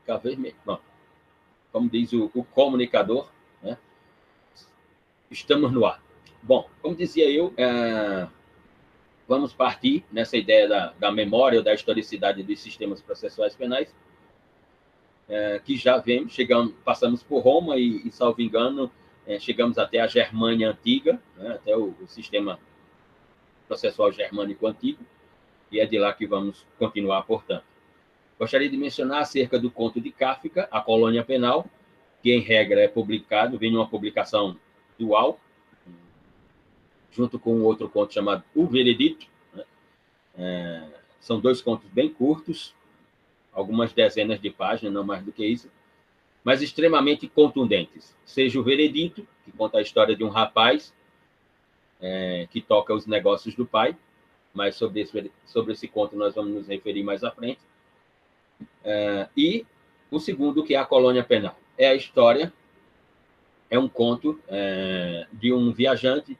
ficar vermelho. Bom, como diz o comunicador, né? Estamos no ar. Bom, como dizia eu, vamos partir nessa ideia da memória ou da historicidade dos sistemas processuais penais, que já vemos, passamos por Roma e salvo engano, chegamos até a Germânia Antiga, né? Até o sistema processual germânico antigo, e é de lá que vamos continuar, portanto. Gostaria de mencionar acerca do conto de Kafka, A Colônia Penal, que, em regra, é publicado, vem uma publicação dual, junto com um outro conto chamado O Veredito. Né? São 2 contos bem curtos, algumas dezenas de páginas, não mais do que isso, mas extremamente contundentes. Seja O Veredito, que conta a história de um rapaz que toca os negócios do pai, mas sobre esse conto nós vamos nos referir mais à frente. E o segundo, que é A Colônia Penal. É a história, é um conto de um viajante,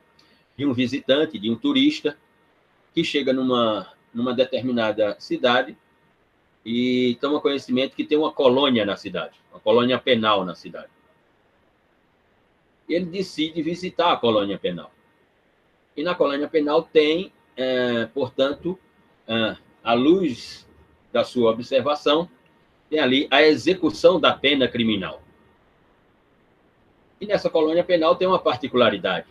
de um visitante, de um turista, que chega numa determinada cidade e toma conhecimento que tem uma colônia na cidade, uma colônia penal na cidade. E ele decide visitar a colônia penal. E na colônia penal tem, portanto, à luz da sua observação, tem ali a execução da pena criminal. E nessa colônia penal tem uma particularidade.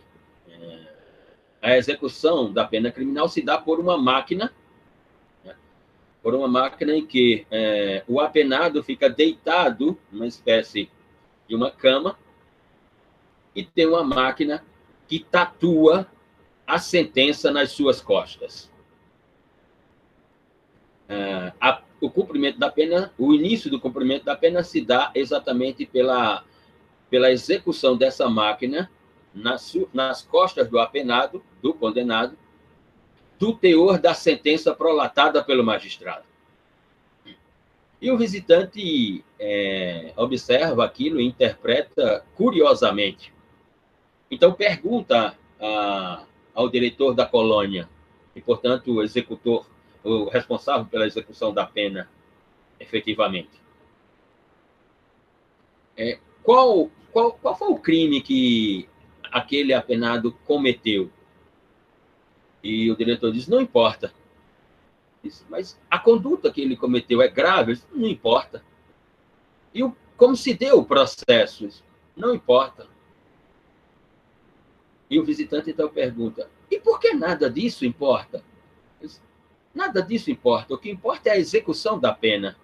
A execução da pena criminal se dá por uma máquina, né? Por uma máquina em que o apenado fica deitado numa espécie de uma cama e tem uma máquina que tatua a sentença nas suas costas. O cumprimento da pena, o início do cumprimento da pena se dá exatamente pela execução dessa máquina nas costas do apenado, do condenado, do teor da sentença prolatada pelo magistrado. E o visitante observa aquilo e interpreta curiosamente. Então, pergunta ao diretor da colônia, e, portanto, o executor, o responsável pela execução da pena, efetivamente. Qual foi o crime que aquele apenado cometeu? E o diretor diz, não importa. Diz, mas a conduta que ele cometeu é grave? Diz, não importa. E como se deu o processo? Diz, não importa. E o visitante, então, pergunta, e por que nada disso importa? Diz, nada disso importa. O que importa é a execução da pena.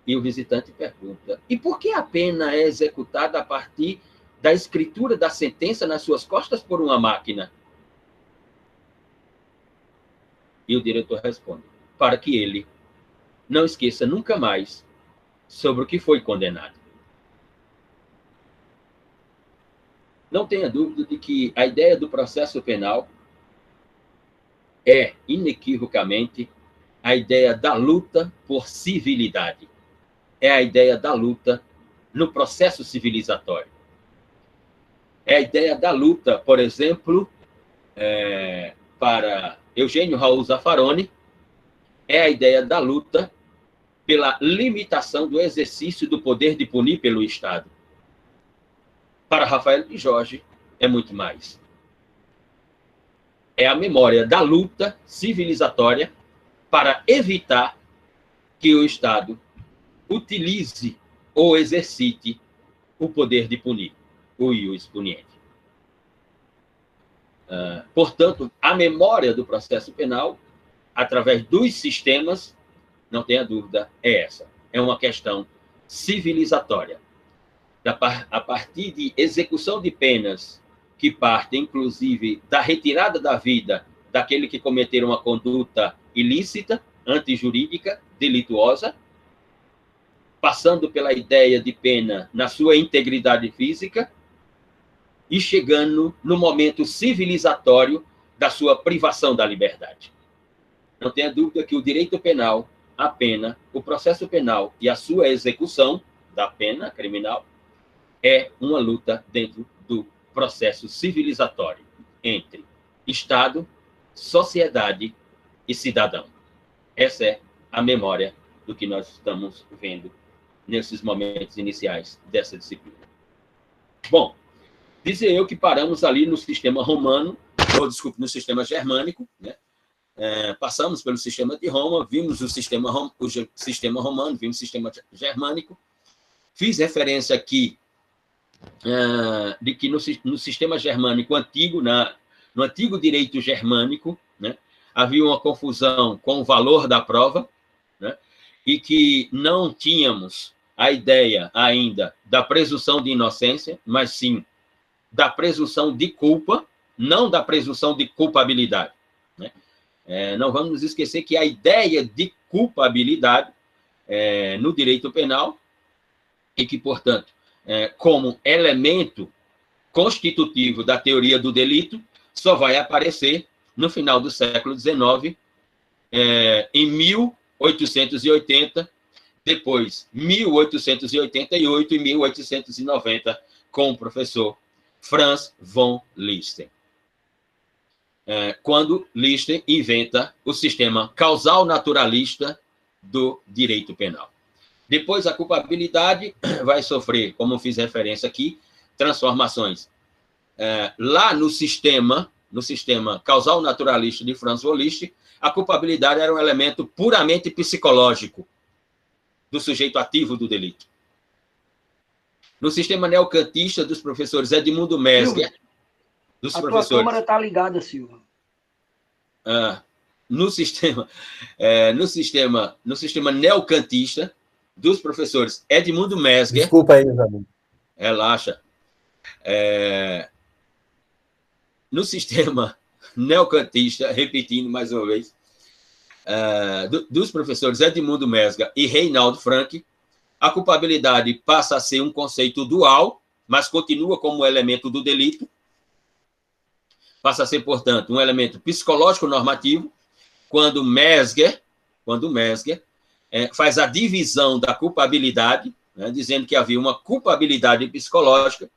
E o visitante pergunta, e por que a pena é executada a partir da escritura da sentença nas suas costas por uma máquina? E o diretor responde, para que ele não esqueça nunca mais sobre o que foi condenado. Não tenha dúvida de que a ideia do processo penal é, inequivocamente, a ideia da luta por civilidade. É a ideia da luta no processo civilizatório. É a ideia da luta, por exemplo, para Eugênio Raul Zaffaroni, é a ideia da luta pela limitação do exercício do poder de punir pelo Estado. Para Rafael de Jorge, é muito mais. É a memória da luta civilizatória para evitar que o Estado utilize ou exercite o poder de punir, o ius puniente. Portanto, a memória do processo penal, através dos sistemas, não tenha dúvida, é essa. É uma questão civilizatória. A partir de execução de penas que partem, inclusive, da retirada da vida daquele que cometer uma conduta ilícita, antijurídica, delituosa, passando pela ideia de pena na sua integridade física e chegando no momento civilizatório da sua privação da liberdade. Não tenha dúvida que o direito penal, a pena, o processo penal e a sua execução da pena criminal é uma luta dentro do processo civilizatório entre Estado, sociedade e cidadão. Essa é a memória do que nós estamos vendo nesses momentos iniciais dessa disciplina. Bom, dizer eu que paramos ali no sistema romano, ou desculpe, no sistema germânico, né? Passamos pelo sistema de Roma, vimos o sistema romano, vimos o sistema germânico. Fiz referência aqui de que no sistema germânico antigo, no antigo direito germânico, né, havia uma confusão com o valor da prova, né, e que não tínhamos a ideia ainda da presunção de inocência, mas sim da presunção de culpa, não da presunção de culpabilidade, né? Não vamos nos esquecer que a ideia de culpabilidade no direito penal, e que, portanto, como elemento constitutivo da teoria do delito, só vai aparecer no final do século XIX, em 1880, depois 1888 e 1890, com o professor Franz von Liszt. Quando Liszt inventa o sistema causal naturalista do direito penal. Depois, a culpabilidade vai sofrer, como fiz referência aqui, transformações. Lá no sistema causal naturalista de Franz von Liszt, a culpabilidade era um elemento puramente psicológico do sujeito ativo do delito. No sistema neocantista dos professores Edmundo Mesger, dos professores... tua câmera está ligada, Silva. No sistema neocantista dos professores Edmundo Mesger... Desculpa aí, Isabel. Relaxa. No sistema neocantista, repetindo mais uma vez, dos professores Edmundo Mesger e Reinaldo Frank, a culpabilidade passa a ser um conceito dual, mas continua como elemento do delito. Passa a ser, portanto, um elemento psicológico normativo, quando Mesger faz a divisão da culpabilidade, né, dizendo que havia uma culpabilidade psicológica,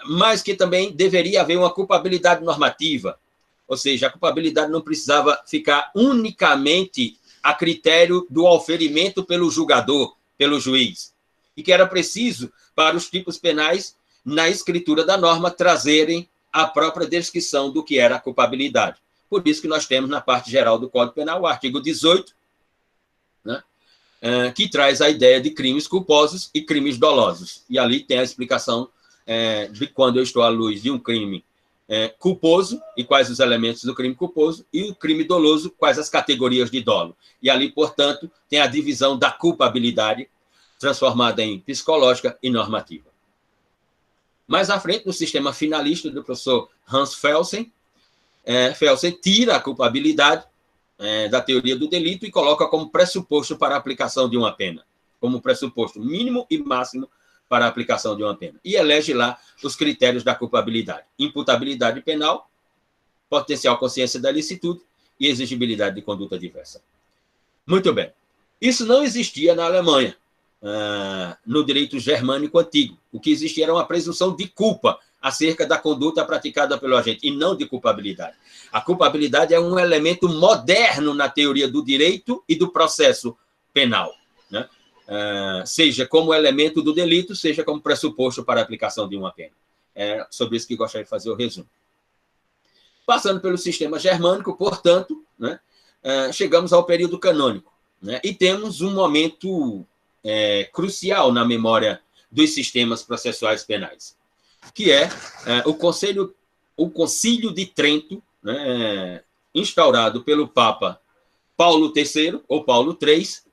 mas que também deveria haver uma culpabilidade normativa, ou seja, a culpabilidade não precisava ficar unicamente a critério do auferimento pelo julgador, pelo juiz, e que era preciso, para os tipos penais, na escritura da norma, trazerem a própria descrição do que era a culpabilidade. Por isso que nós temos, na parte geral do Código Penal, o artigo 18, né, que traz a ideia de crimes culposos e crimes dolosos. E ali tem a explicação de quando eu estou à luz de um crime culposo, e quais os elementos do crime culposo, e o crime doloso, quais as categorias de dolo. E ali, portanto, tem a divisão da culpabilidade, transformada em psicológica e normativa. Mais à frente, no sistema finalista do professor Hans Felsen, Felsen tira a culpabilidade da teoria do delito e coloca como pressuposto para a aplicação de uma pena, como pressuposto mínimo e máximo para a aplicação de uma pena. E elege lá os critérios da culpabilidade: imputabilidade penal, potencial consciência da ilicitude e exigibilidade de conduta diversa. Muito bem. Isso não existia na Alemanha, no direito germânico antigo. O que existia era uma presunção de culpa acerca da conduta praticada pelo agente, e não de culpabilidade. A culpabilidade é um elemento moderno na teoria do direito e do processo penal, né? Seja como elemento do delito, seja como pressuposto para a aplicação de uma pena. É sobre isso que gostaria de fazer o resumo. Passando pelo sistema germânico, portanto, né, chegamos ao período canônico, né, e temos um momento crucial na memória dos sistemas processuais penais, que é o Concílio de Trento, né, instaurado pelo Papa Paulo III, ou Paulo III,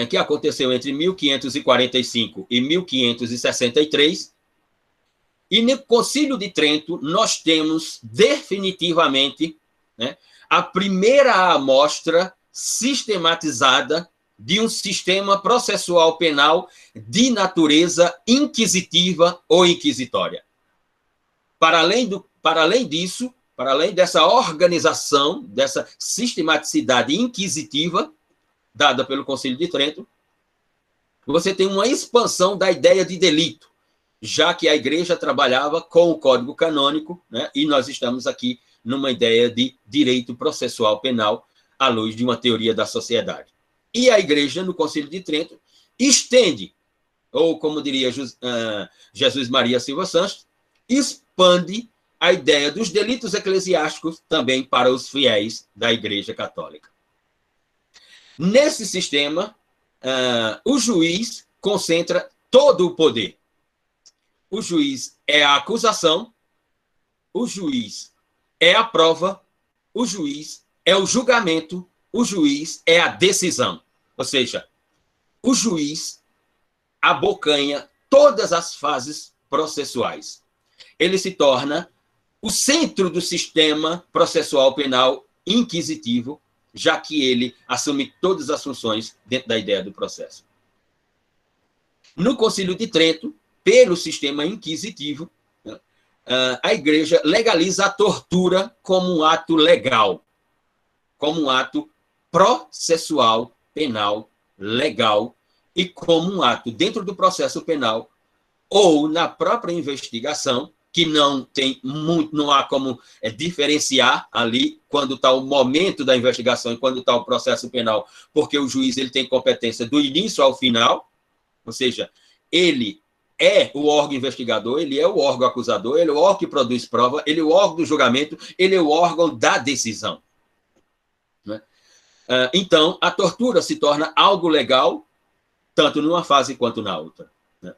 que aconteceu entre 1545 e 1563. E no Concílio de Trento, nós temos definitivamente, né, a primeira amostra sistematizada de um sistema processual penal de natureza inquisitiva ou inquisitória. Para além disso, para além dessa organização, dessa sistematicidade inquisitiva dada pelo Concílio de Trento, você tem uma expansão da ideia de delito, já que a Igreja trabalhava com o Código Canônico, né, e nós estamos aqui numa ideia de direito processual penal, à luz de uma teoria da sociedade. E a Igreja, no Concílio de Trento, estende, ou como diria Jesus Maria Silva Santos, expande a ideia dos delitos eclesiásticos também para os fiéis da Igreja Católica. Nesse sistema, o juiz concentra todo o poder. O juiz é a acusação, o juiz é a prova, o juiz é o julgamento, o juiz é a decisão. Ou seja, o juiz abocanha todas as fases processuais. Ele se torna o centro do sistema processual penal inquisitivo, já que ele assume todas as funções dentro da ideia do processo. No Concílio de Trento, pelo sistema inquisitivo, a Igreja legaliza a tortura como um ato legal, como um ato processual penal legal e como um ato dentro do processo penal ou na própria investigação, que não há como diferenciar ali quando está o momento da investigação e quando está o processo penal, porque o juiz ele tem competência do início ao final, ou seja, ele é o órgão investigador, ele é o órgão acusador, ele é o órgão que produz prova, ele é o órgão do julgamento, ele é o órgão da decisão. Né? Então, a tortura se torna algo legal, tanto numa fase quanto na outra. Né?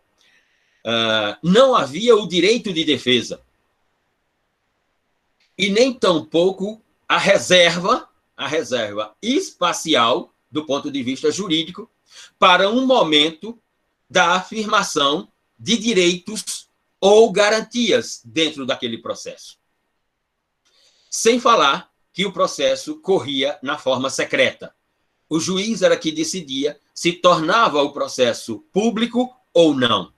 Não havia o direito de defesa, e nem tampouco a reserva espacial, do ponto de vista jurídico, para um momento da afirmação de direitos ou garantias dentro daquele processo. Sem falar que o processo corria na forma secreta. O juiz era que decidia se tornava o processo público ou não.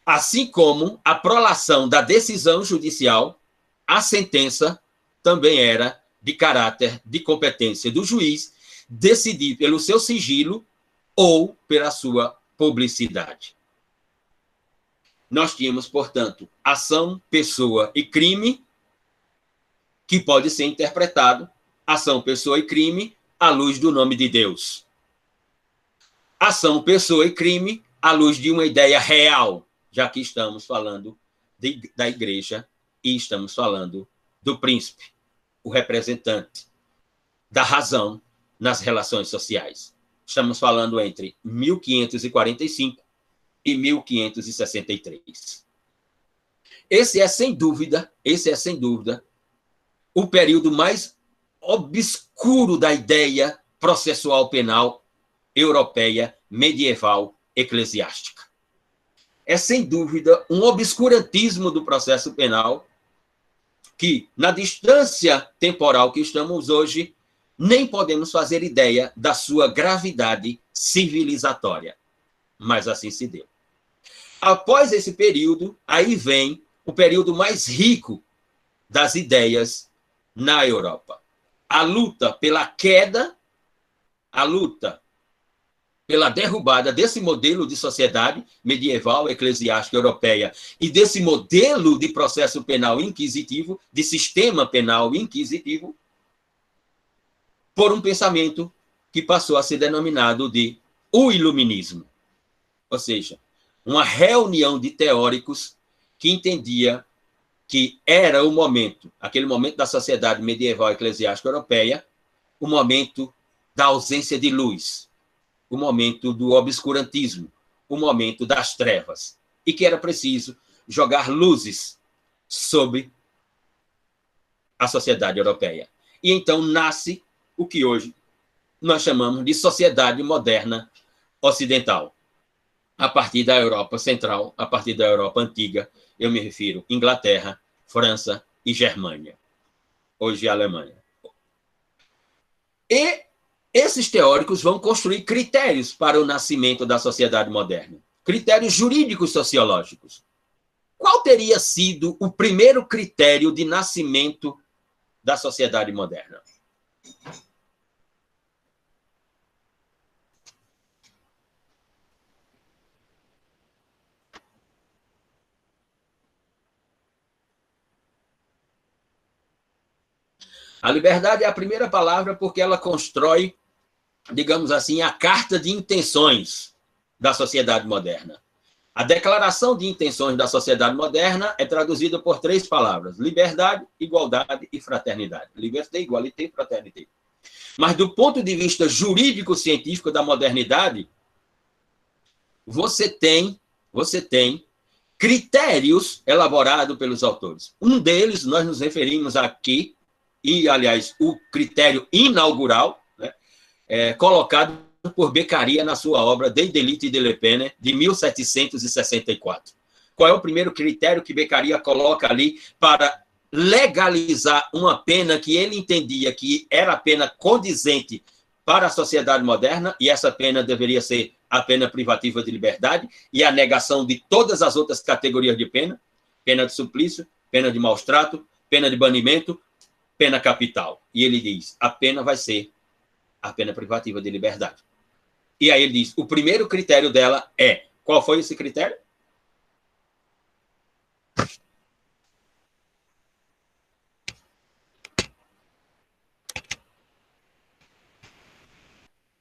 Assim como a prolação da decisão judicial, a sentença também era de caráter de competência do juiz decidir pelo seu sigilo ou pela sua publicidade. Nós tínhamos, portanto, ação, pessoa e crime, que pode ser interpretado, ação, pessoa e crime, à luz do nome de Deus. Ação, pessoa e crime, à luz de uma ideia real, já que estamos falando da igreja e estamos falando do príncipe, o representante da razão nas relações sociais. Estamos falando entre 1545 e 1563. Esse é, sem dúvida, o período mais obscuro da ideia processual penal europeia, medieval, eclesiástica. É, sem dúvida, um obscurantismo do processo penal que, na distância temporal que estamos hoje, nem podemos fazer ideia da sua gravidade civilizatória. Mas assim se deu. Após esse período, aí vem o período mais rico das ideias na Europa. A luta pela queda, a luta pela derrubada desse modelo de sociedade medieval, eclesiástica europeia e desse modelo de processo penal inquisitivo, de sistema penal inquisitivo, por um pensamento que passou a ser denominado de o iluminismo. Ou seja, uma reunião de teóricos que entendia que era o momento, aquele momento da sociedade medieval eclesiástica europeia, o momento da ausência de luz, o momento do obscurantismo, o momento das trevas, e que era preciso jogar luzes sobre a sociedade europeia. E então nasce o que hoje nós chamamos de sociedade moderna ocidental. A partir da Europa Central, a partir da Europa Antiga, eu me refiro à Inglaterra, França e Germânia, hoje a Alemanha. E esses teóricos vão construir critérios para o nascimento da sociedade moderna, critérios jurídicos sociológicos. Qual teria sido o primeiro critério de nascimento da sociedade moderna? A liberdade é a primeira palavra porque ela constrói, digamos assim, a carta de intenções da sociedade moderna. A declaração de intenções da sociedade moderna é traduzida por 3 palavras: liberdade, igualdade e fraternidade. Liberté, igualité, fraternité. Mas do ponto de vista jurídico-científico da modernidade, você tem critérios elaborados pelos autores. Um deles, nós nos referimos aqui, e, aliás, o critério inaugural, né, colocado por Beccaria na sua obra De Delite et de la Peine, de 1764. Qual é o primeiro critério que Beccaria coloca ali para legalizar uma pena que ele entendia que era a pena condizente para a sociedade moderna, e essa pena deveria ser a pena privativa de liberdade e a negação de todas as outras categorias de pena: pena de suplício, pena de maus-trato, pena de banimento, pena capital. E ele diz, a pena vai ser a pena privativa de liberdade. E aí ele diz, o primeiro critério dela é... Qual foi esse critério?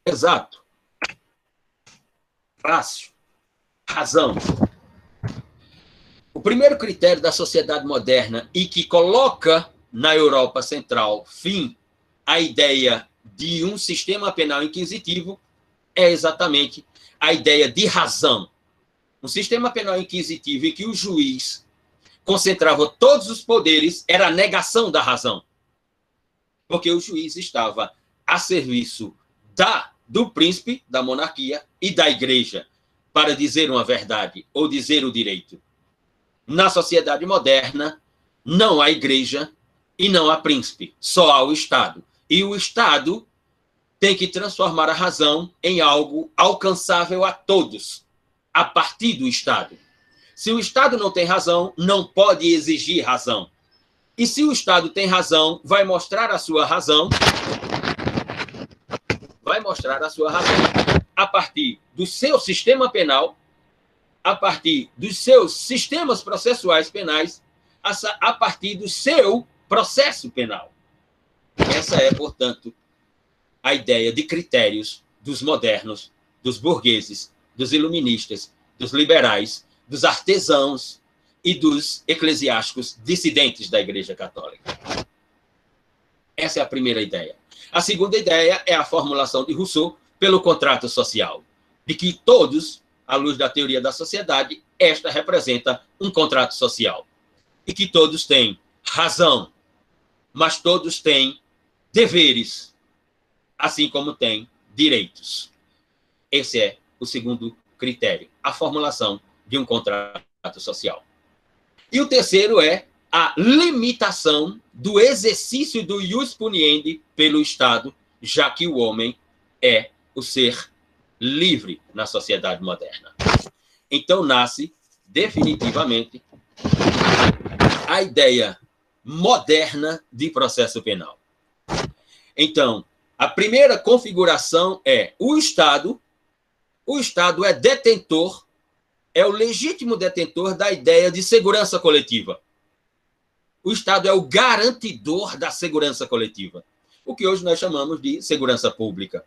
Exato. Fácil. Razão. O primeiro critério da sociedade moderna e que coloca na Europa Central fim à ideia de um sistema penal inquisitivo é exatamente a ideia de razão. Um sistema penal inquisitivo em que o juiz concentrava todos os poderes era a negação da razão. Porque o juiz estava a serviço do príncipe, da monarquia e da igreja para dizer uma verdade ou dizer o direito. Na sociedade moderna, não há igreja e não há príncipe, só há o Estado. E o Estado tem que transformar a razão em algo alcançável a todos, a partir do Estado. Se o Estado não tem razão, não pode exigir razão. E se o Estado tem razão, vai mostrar a sua razão a partir do seu sistema penal, a partir dos seus sistemas processuais penais, a partir do seu processo penal. Essa é, portanto, a ideia de critérios dos modernos, dos burgueses, dos iluministas, dos liberais, dos artesãos e dos eclesiásticos dissidentes da Igreja Católica. Essa é a primeira ideia. A segunda ideia é a formulação de Rousseau pelo contrato social, de que todos, à luz da teoria da sociedade, esta representa um contrato social, e que todos têm razão, mas todos têm deveres, assim como têm direitos. Esse é o segundo critério, a formulação de um contrato social. E o terceiro é a limitação do exercício do ius puniendi pelo Estado, já que o homem é o ser livre na sociedade moderna. Então nasce definitivamente a ideia moderna de processo penal. Então, a primeira configuração é o Estado é detentor, é o legítimo detentor da ideia de segurança coletiva. O Estado é o garantidor da segurança coletiva, o que hoje nós chamamos de segurança pública.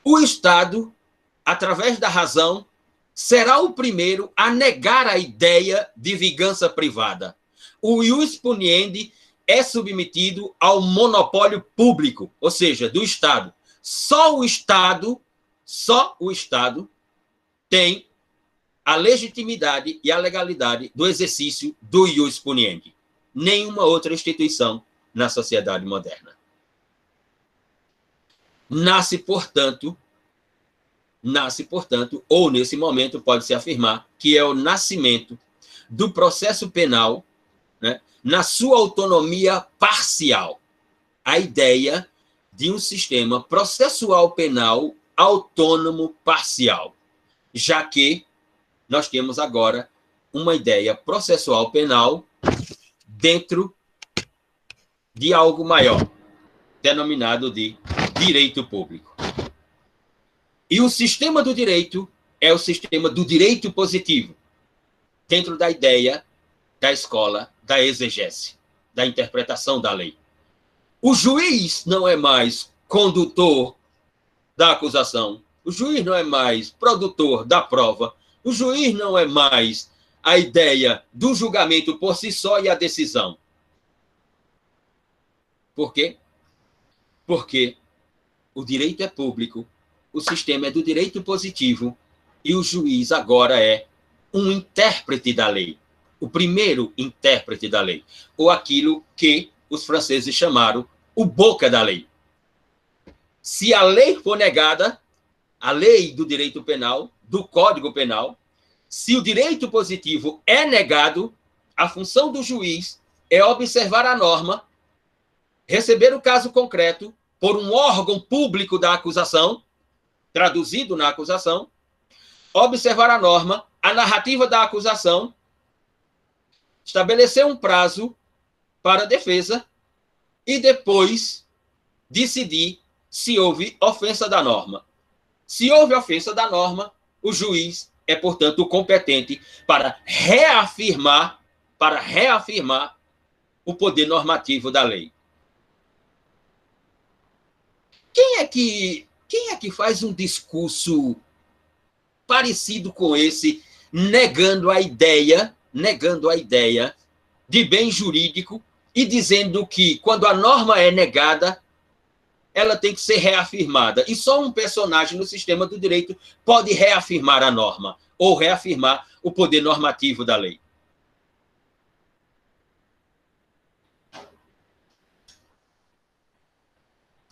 O Estado, através da razão, será o primeiro a negar a ideia de vingança privada. O ius puniendi é submetido ao monopólio público, ou seja, do Estado. Só o Estado tem a legitimidade e a legalidade do exercício do ius puniendi. Nenhuma outra instituição na sociedade moderna. Nasce, portanto, ou nesse momento pode-se afirmar que é o nascimento do processo penal, né, na sua autonomia parcial. A ideia de um sistema processual penal autônomo parcial, já que nós temos agora uma ideia processual penal dentro de algo maior, denominado de direito público. E o sistema do direito é o sistema do direito positivo, dentro da ideia da escola da exegese, da interpretação da lei. O juiz não é mais condutor da acusação. O juiz não é mais produtor da prova. O juiz não é mais a ideia do julgamento por si só e a decisão. Por quê? Porque o direito é público, o sistema é do direito positivo e o juiz agora é um intérprete da lei. O primeiro intérprete da lei. Ou aquilo que os franceses chamaram o boca da lei. Se a lei for negada, a lei do direito penal, do Código Penal, se o direito positivo é negado, a função do juiz é observar a norma, receber o caso concreto por um órgão público da acusação, traduzido na acusação, observar a norma, a narrativa da acusação, estabelecer um prazo para a defesa e depois decidir se houve ofensa da norma. Se houve ofensa da norma, o juiz é, portanto, o competente para reafirmar o poder normativo da lei. Quem é que faz um discurso parecido com esse, negando a ideia de bem jurídico e dizendo que, quando a norma é negada, ela tem que ser reafirmada. E só um personagem no sistema do direito pode reafirmar a norma ou reafirmar o poder normativo da lei.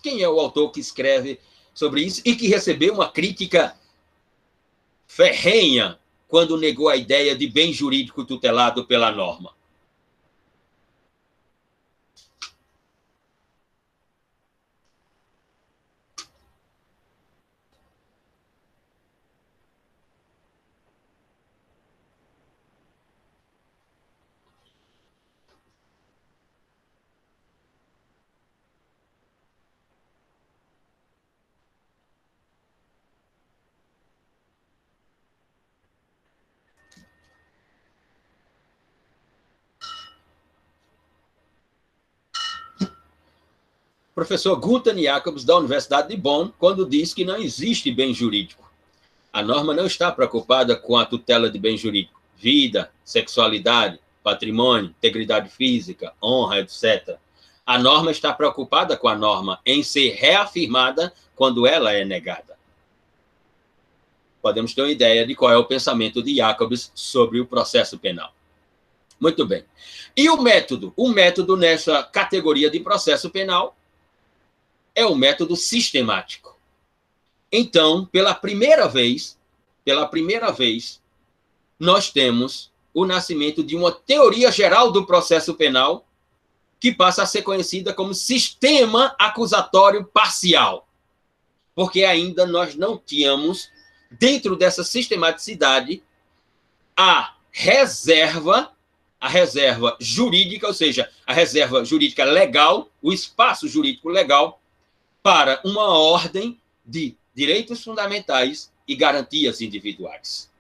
Quem é o autor que escreve sobre isso e que recebeu uma crítica ferrenha quando negou a ideia de bem jurídico tutelado pela norma? Professor Gunther Jacobs, da Universidade de Bonn, quando diz que não existe bem jurídico. A norma não está preocupada com a tutela de bem jurídico. Vida, sexualidade, patrimônio, integridade física, honra, etc. A norma está preocupada com a norma em ser reafirmada quando ela é negada. Podemos ter uma ideia de qual é o pensamento de Jacobs sobre o processo penal. Muito bem. E o método? O método nessa categoria de processo penal é o método sistemático. Então, pela primeira vez, nós temos o nascimento de uma teoria geral do processo penal que passa a ser conhecida como sistema acusatório parcial. Porque ainda nós não tínhamos, dentro dessa sistematicidade, a reserva jurídica, ou seja, a reserva jurídica legal, o espaço jurídico legal, para uma ordem de direitos fundamentais e garantias individuais.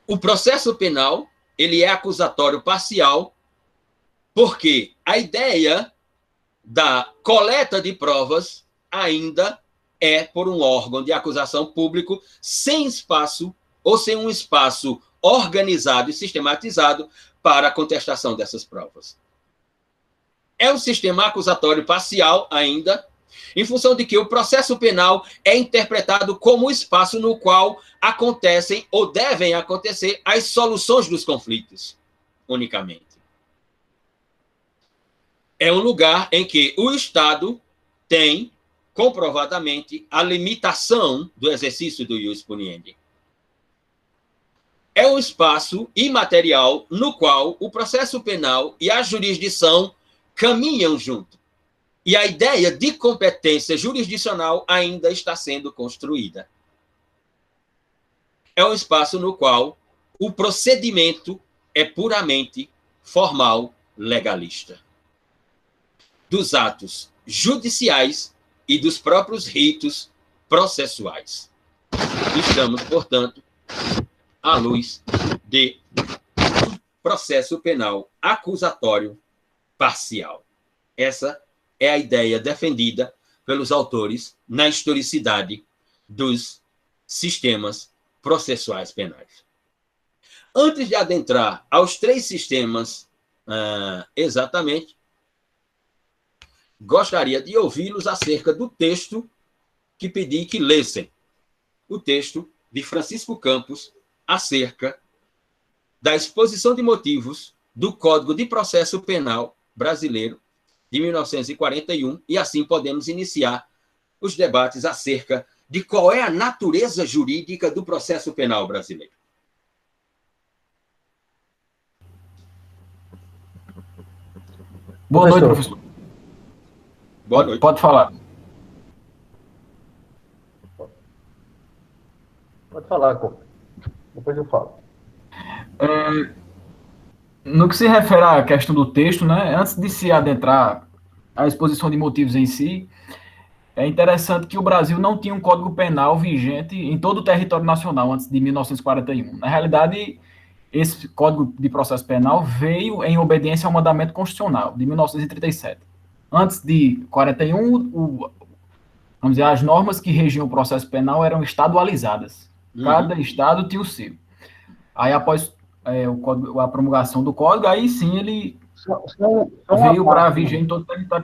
O processo penal, ele é acusatório parcial, porque a ideia da coleta de provas ainda é por um órgão de acusação público sem espaço ou sem um espaço organizado e sistematizado para a contestação dessas provas. É um sistema acusatório parcial ainda, em função de que o processo penal é interpretado como o espaço no qual acontecem ou devem acontecer as soluções dos conflitos, unicamente. É um lugar em que o Estado tem, comprovadamente, a limitação do exercício do ius puniendi. É um espaço imaterial no qual o processo penal e a jurisdição caminham junto. E a ideia de competência jurisdicional ainda está sendo construída. É um espaço no qual o procedimento é puramente formal, legalista. Dos atos judiciais e dos próprios ritos processuais. Estamos, portanto, à luz de processo penal acusatório parcial. Essa é a ideia defendida pelos autores na historicidade dos sistemas processuais penais. Antes de adentrar aos 3 sistemas exatamente, gostaria de ouvi-los acerca do texto que pedi que lessem. O texto de Francisco Campos acerca da exposição de motivos do Código de Processo Penal brasileiro de 1941, e assim podemos iniciar os debates acerca de qual é a natureza jurídica do processo penal brasileiro. Boa noite, professor. Boa noite. Pode falar. Pode falar, Coco. Depois eu falo. No que se refere à questão do texto, né, antes de se adentrar à exposição de motivos em si, é interessante que o Brasil não tinha um Código Penal vigente em todo o território nacional antes de 1941. Na realidade, esse Código de Processo Penal veio em obediência ao mandamento constitucional de 1937. Antes de 41, vamos dizer, as normas que regiam o processo penal eram estadualizadas. Cada estado tinha o seu. Aí, após a promulgação do código, aí sim ele veio para viger em todo o território.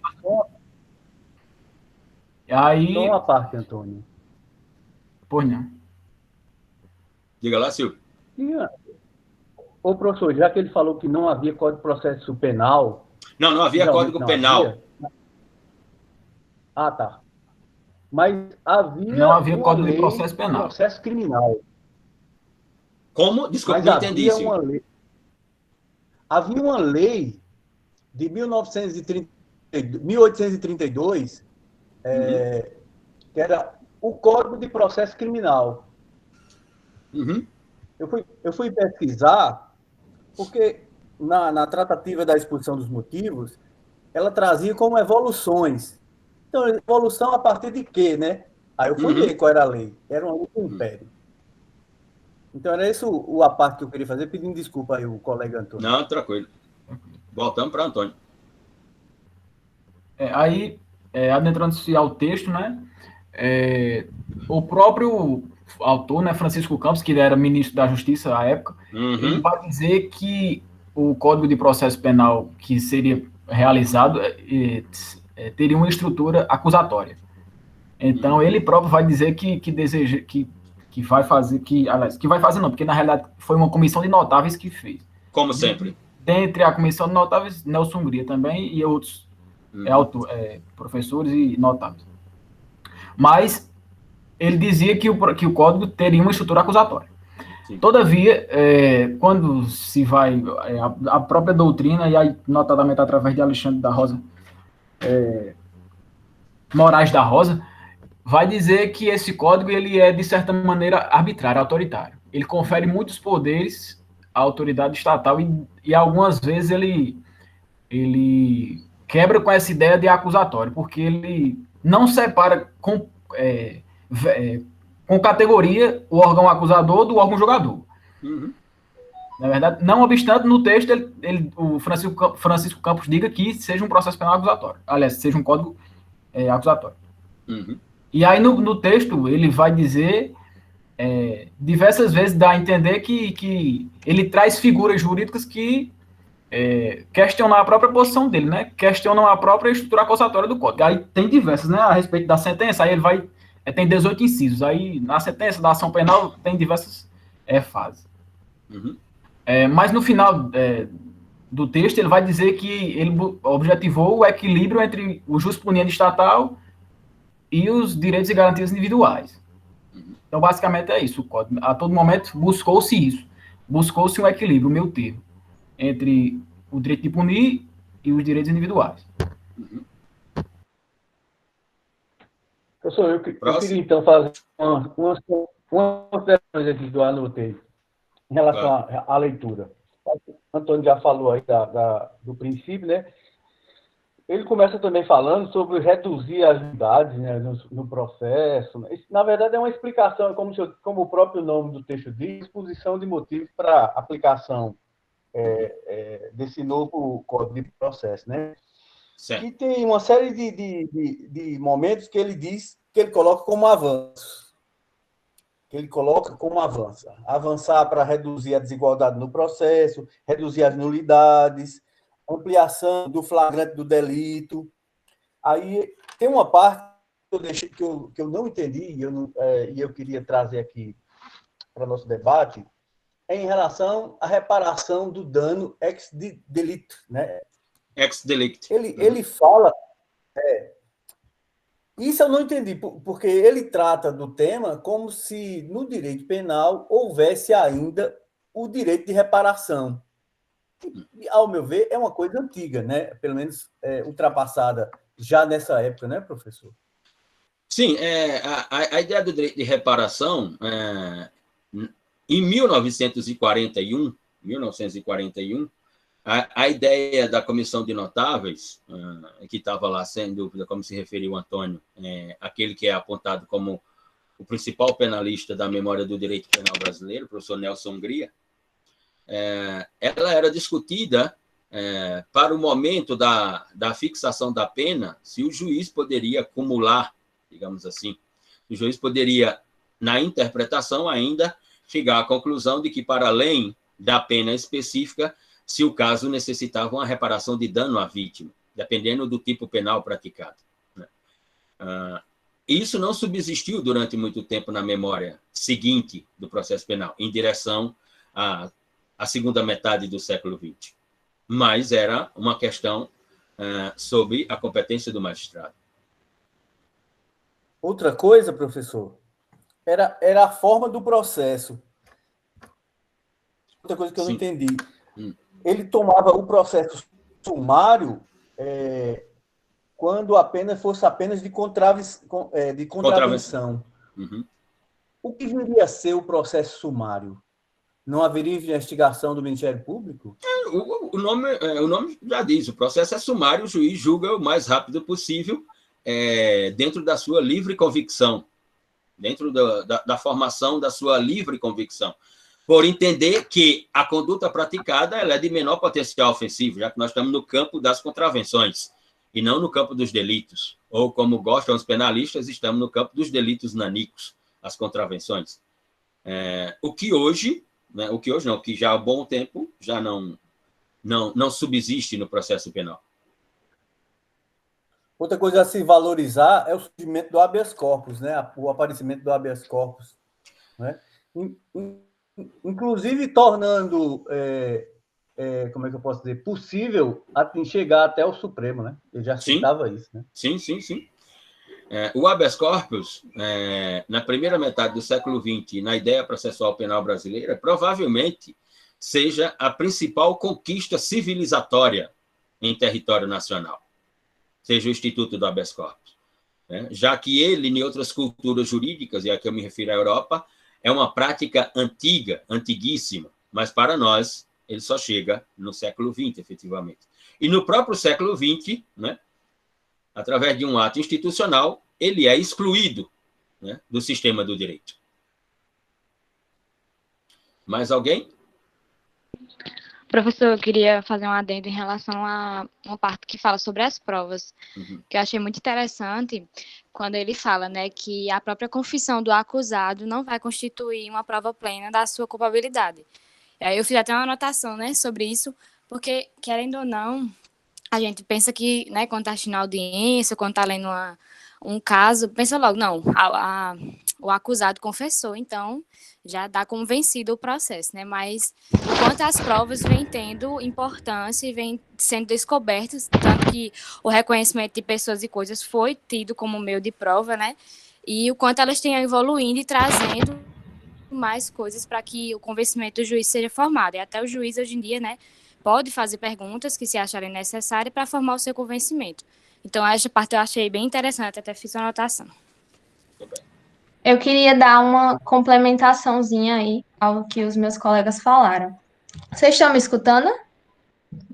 Aí... Só uma parte, Antônio. Pois não. Diga lá, Silvio. Ô, professor, já que ele falou que não havia Código de Processo Penal... Não havia Código Penal. Havia. Ah, tá. Mas havia... Não havia Código de Processo Penal. Processo criminal. Como? Desculpa, não entendi isso. Havia uma lei de 1832, que era o Código de Processo Criminal. Eu fui pesquisar, porque na tratativa da exposição dos motivos, ela trazia como evoluções. Então, evolução a partir de quê, né? Aí eu fui ver qual era a lei. Era uma lei do Império. Então, era isso a parte que eu queria fazer, pedindo desculpa aí o colega Antônio. Não, tranquilo. Voltamos para Antônio. Adentrando-se ao texto, né? O próprio autor, né, Francisco Campos, que era ministro da Justiça à época, ele vai dizer que o Código de Processo Penal que seria realizado teria uma estrutura acusatória. Então, ele próprio vai dizer que deseja... que vai fazer, não, porque na realidade foi uma comissão de notáveis que fez. Como sempre. Dentre a comissão de notáveis, Nelson Hungria também e outros professores e notáveis. Mas ele dizia que o código teria uma estrutura acusatória. Sim. Todavia, quando se vai, a própria doutrina, e aí notadamente através de Alexandre da Rosa, Moraes da Rosa, vai dizer que esse código ele é, de certa maneira, arbitrário, autoritário. Ele confere muitos poderes à autoridade estatal e algumas vezes ele quebra com essa ideia de acusatório, porque ele não separa com categoria o órgão acusador do órgão julgador. Na verdade, não obstante, no texto, o Francisco Campos diga que seja um processo penal acusatório. Aliás, seja um código acusatório. E aí, no texto, ele vai dizer, diversas vezes, dá a entender que ele traz figuras jurídicas que questionam a própria posição dele, né? Questionam a própria estrutura acusatória do código. Aí tem diversas, né? A respeito da sentença, aí ele vai... tem 18 incisos. Aí, na sentença da ação penal, tem diversas fases. Mas, no final do texto, ele vai dizer que ele objetivou o equilíbrio entre o jurisprudente estatal e os direitos e garantias individuais. Então, basicamente, é isso. O código, a todo momento, buscou-se isso. Buscou-se um equilíbrio, o meio termo, entre o direito de punir e os direitos individuais. Professor, eu queria, então, fazer umas considerações aqui do anotei em relação à leitura. O Antônio já falou aí do princípio, né? Ele começa também falando sobre reduzir as unidades, né, no processo. Isso, na verdade, é uma explicação, como o próprio nome do texto diz, exposição de motivos para aplicação desse novo Código de Processo, né? Certo. E tem uma série de momentos que ele diz que ele coloca como avanço. Avançar para reduzir a desigualdade no processo, reduzir as nulidades, ampliação do flagrante do delito. Aí tem uma parte que eu não entendi e eu queria trazer aqui para o nosso debate, é em relação à reparação do dano ex-delito, né? Ex-delito. Ele fala... Isso eu não entendi, porque ele trata do tema como se no direito penal houvesse ainda o direito de reparação. E, ao meu ver, é uma coisa antiga, né? Pelo menos ultrapassada já nessa época, né, professor? Sim, a ideia do direito de reparação, em 1941, a ideia da Comissão de Notáveis, que estava lá, sem dúvida, como se referiu o Antônio, aquele que é apontado como o principal penalista da memória do direito penal brasileiro, o professor Nelson Hungria, ela era discutida para o momento da fixação da pena, se o juiz poderia acumular, digamos assim, o juiz poderia, na interpretação ainda, chegar à conclusão de que, para além da pena específica, se o caso necessitava uma reparação de dano à vítima, dependendo do tipo penal praticado. Isso não subsistiu durante muito tempo na memória seguinte do processo penal, em direção à segunda metade do século XX. Mas era uma questão sobre a competência do magistrado. Outra coisa, professor, era a forma do processo. Outra coisa que eu não entendi. Ele tomava o processo sumário quando a pena fosse apenas de contravenção. Uhum. O que viria a ser o processo sumário? Não haveria investigação do Ministério Público? O nome já diz, o processo é sumário, o juiz julga o mais rápido possível, dentro da sua livre convicção, dentro da formação da sua livre convicção, por entender que a conduta praticada ela é de menor potencial ofensivo, já que nós estamos no campo das contravenções, e não no campo dos delitos. Ou, como gostam os penalistas, estamos no campo dos delitos nanicos, as contravenções. O que já há bom tempo já não subsiste no processo penal. Outra coisa a se valorizar é o surgimento do habeas corpus, né? O aparecimento do habeas corpus, né? Inclusive tornando, como é que eu posso dizer, possível chegar até o Supremo, né? Ele já citava isso, né? Sim. O habeas corpus, na primeira metade do século XX, na ideia processual penal brasileira, provavelmente seja a principal conquista civilizatória em território nacional, seja o Instituto do habeas corpus. Já que ele, em outras culturas jurídicas, e aqui eu me refiro à Europa, é uma prática antiga, antiguíssima, mas para nós ele só chega no século XX, efetivamente. E no próprio século XX, né, através de um ato institucional, ele é excluído, né, do sistema do direito. Mais alguém? Professor, eu queria fazer um adendo em relação a uma parte que fala sobre as provas, que eu achei muito interessante, quando ele fala, né, que a própria confissão do acusado não vai constituir uma prova plena da sua culpabilidade. E aí eu fiz até uma anotação, né, sobre isso, porque, querendo ou não, a gente pensa que, né, quando está assistindo audiência, quando está lendo um caso, pensa logo, não, o acusado confessou, então já dá como vencido o processo, né? Mas enquanto as provas vêm tendo importância e vêm sendo descobertas, tanto que o reconhecimento de pessoas e coisas foi tido como meio de prova, né? E o quanto elas têm evoluindo e trazendo mais coisas para que o convencimento do juiz seja formado. E até o juiz, hoje em dia, né, pode fazer perguntas que se acharem necessárias para formar o seu convencimento. Então, essa parte eu achei bem interessante, até fiz uma anotação. Eu queria dar uma complementaçãozinha aí ao que os meus colegas falaram. Vocês estão me escutando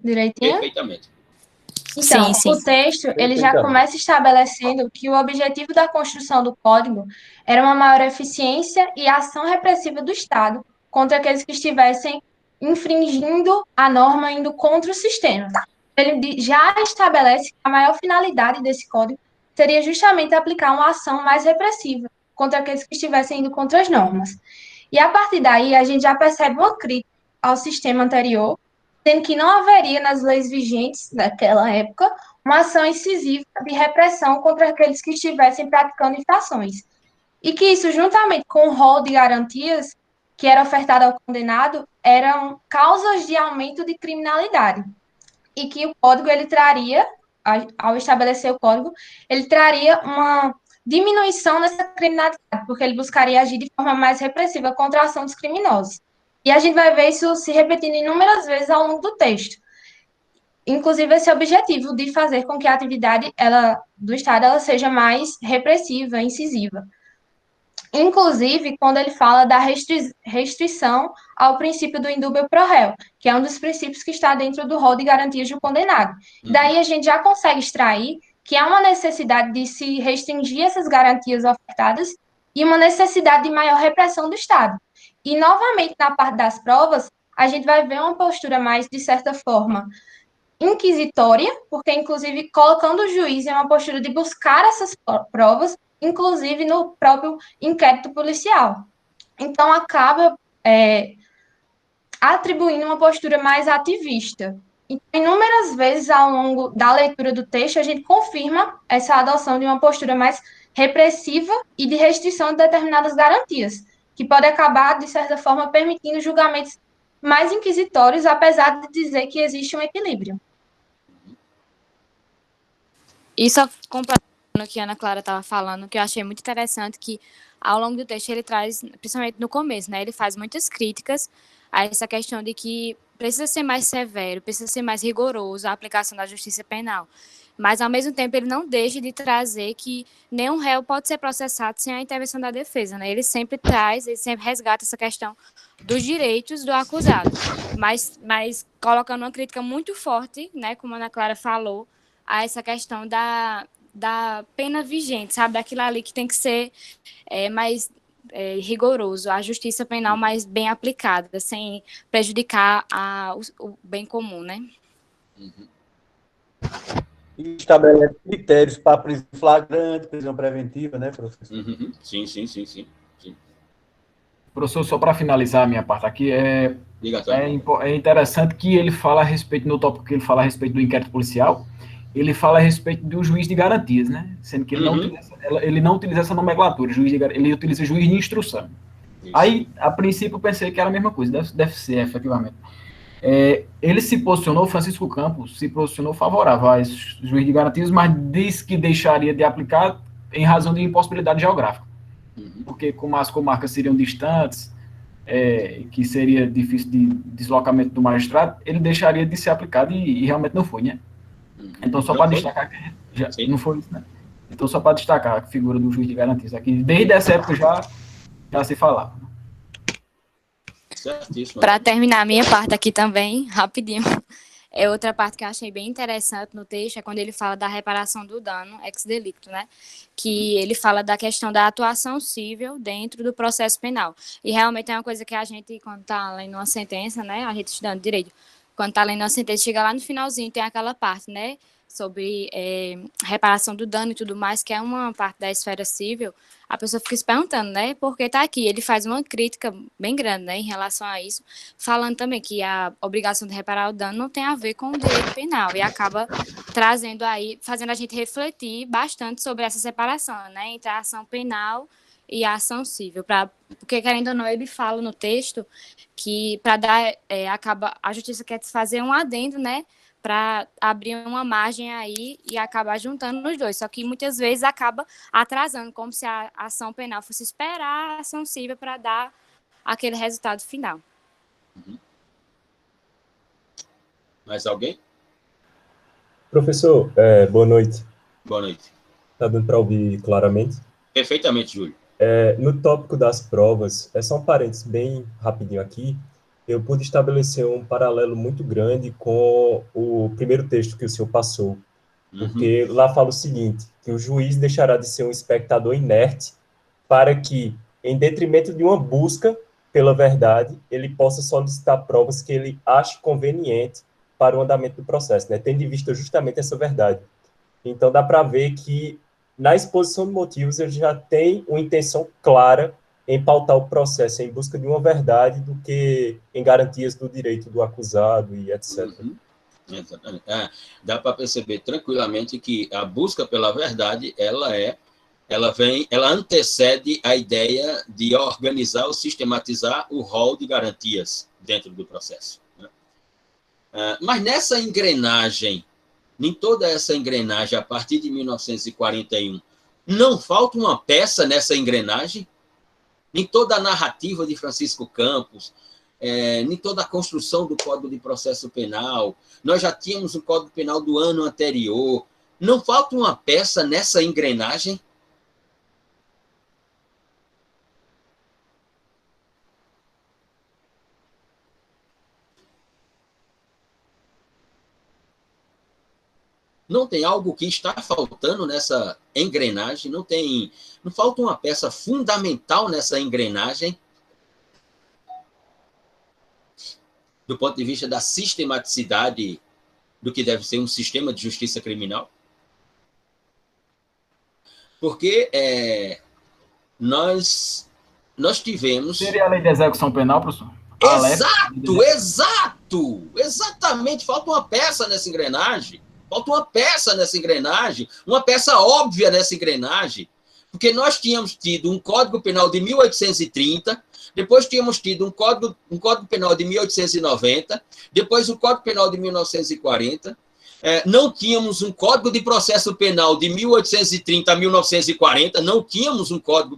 direitinho? Perfeitamente. Então, sim. O texto, ele já começa estabelecendo que o objetivo da construção do Código era uma maior eficiência e ação repressiva do Estado contra aqueles que estivessem infringindo a norma, indo contra o sistema. ele já estabelece que a maior finalidade desse código seria justamente aplicar uma ação mais repressiva contra aqueles que estivessem indo contra as normas. E a partir daí, a gente já percebe uma crítica ao sistema anterior, sendo que não haveria nas leis vigentes naquela época uma ação incisiva de repressão contra aqueles que estivessem praticando infrações. E que isso, juntamente com o rol de garantias que era ofertado ao condenado, eram causas de aumento de criminalidade. E que o código, ele traria, ao estabelecer o código, ele traria uma diminuição nessa criminalidade, porque ele buscaria agir de forma mais repressiva contra a ação dos criminosos. E a gente vai ver isso se repetindo inúmeras vezes ao longo do texto. Inclusive, esse objetivo de fazer com que a atividade do Estado ela seja mais repressiva, incisiva. Inclusive, quando ele fala da restrição ao princípio do indúbio pro réu, que é um dos princípios que está dentro do rol de garantias do condenado. Daí a gente já consegue extrair que há uma necessidade de se restringir essas garantias ofertadas e uma necessidade de maior repressão do Estado. E, novamente, na parte das provas, a gente vai ver uma postura mais, de certa forma, inquisitória, porque, inclusive, colocando o juiz em uma postura de buscar essas provas, inclusive no próprio inquérito policial. Então, acaba atribuindo uma postura mais ativista. Então, inúmeras vezes ao longo da leitura do texto, a gente confirma essa adoção de uma postura mais repressiva e de restrição de determinadas garantias, que pode acabar, de certa forma, permitindo julgamentos mais inquisitórios, apesar de dizer que existe um equilíbrio. E só completando o que a Ana Clara estava falando, que eu achei muito interessante, que ao longo do texto ele traz, principalmente no começo, né, ele faz muitas críticas a essa questão de que precisa ser mais severo, precisa ser mais rigoroso a aplicação da justiça penal. Mas, ao mesmo tempo, ele não deixa de trazer que nenhum réu pode ser processado sem a intervenção da defesa, né? Ele sempre resgata essa questão dos direitos do acusado, mas colocando uma crítica muito forte, né, como a Ana Clara falou, a essa questão da pena vigente, sabe? Daquilo ali que tem que ser mais rigoroso, a justiça penal mais bem aplicada, sem prejudicar o bem comum, né? E estabelece critérios para prisão flagrante, prisão preventiva, né, professor? Sim. Professor, só para finalizar a minha parte aqui, é interessante que ele fala a respeito, no tópico que ele fala a respeito do inquérito policial, ele fala a respeito do juiz de garantias, né? Sendo que ele não utiliza essa nomenclatura, ele utiliza juiz de instrução. Isso. Aí, a princípio, eu pensei que era a mesma coisa, deve ser, efetivamente. Ele se posicionou, Francisco Campos se posicionou favorável a esse juiz de garantias, mas disse que deixaria de aplicar em razão de impossibilidade geográfica. Porque como as comarcas seriam distantes, que seria difícil de deslocamento do magistrado, ele deixaria de ser aplicado e realmente não foi, né? Então, só para destacar que não foi isso, né? Então, só para destacar a figura do juiz de garantias aqui, desde essa época já se falava. Para terminar a minha parte aqui também, rapidinho, outra parte que eu achei bem interessante no texto é quando ele fala da reparação do dano ex-delicto, né? Que ele fala da questão da atuação civil dentro do processo penal. E realmente é uma coisa que a gente, quando está lendo uma sentença, né? A gente estudando direito, quando está lendo uma sentença, chega lá no finalzinho, tem aquela parte, né? Sobre reparação do dano e tudo mais, que é uma parte da esfera civil, a pessoa fica se perguntando, né, porque está aqui. Ele faz uma crítica bem grande, né, em relação a isso, falando também que a obrigação de reparar o dano não tem a ver com o direito penal, e acaba trazendo aí, fazendo a gente refletir bastante sobre essa separação, né, entre a ação penal e a ação civil, porque, querendo ou não, ele fala no texto que para dar, a justiça quer fazer um adendo, né, para abrir uma margem aí e acabar juntando os dois. Só que muitas vezes acaba atrasando, como se a ação penal fosse esperar a ação civil para dar aquele resultado final. Mais alguém? Professor, boa noite. Boa noite. Está dando para ouvir claramente? Perfeitamente, Júlio. No tópico das provas, só um parênteses bem rapidinho aqui, eu pude estabelecer um paralelo muito grande com o primeiro texto que o senhor passou, porque lá fala o seguinte, que o juiz deixará de ser um espectador inerte para que, em detrimento de uma busca pela verdade, ele possa solicitar provas que ele ache conveniente para o andamento do processo, né? Tendo em vista justamente essa verdade. Então, dá para ver que, na exposição de motivos, ele já tem uma intenção clara em pautar o processo em busca de uma verdade do que em garantias do direito do acusado e etc. Exatamente. Dá para perceber tranquilamente que a busca pela verdade, ela antecede a ideia de organizar ou sistematizar o rol de garantias dentro do processo, né? Mas nessa engrenagem, em toda essa engrenagem, a partir de 1941, não falta uma peça nessa engrenagem? Em toda a narrativa de Francisco Campos, em toda a construção do Código de Processo Penal, nós já tínhamos o Código Penal do ano anterior. Não falta uma peça nessa engrenagem? Não tem algo que está faltando nessa engrenagem? Não falta uma peça fundamental nessa engrenagem? Do ponto de vista da sistematicidade do que deve ser um sistema de justiça criminal? Porque nós tivemos... Seria a lei de execução penal, professor? Exatamente. Falta uma peça nessa engrenagem. Uma peça óbvia nessa engrenagem. Porque nós tínhamos tido um Código Penal de 1830, depois tínhamos tido um Código Penal de 1890, depois o Código Penal de 1940, não tínhamos um Código de Processo Penal de 1830 a 1940, não tínhamos um Código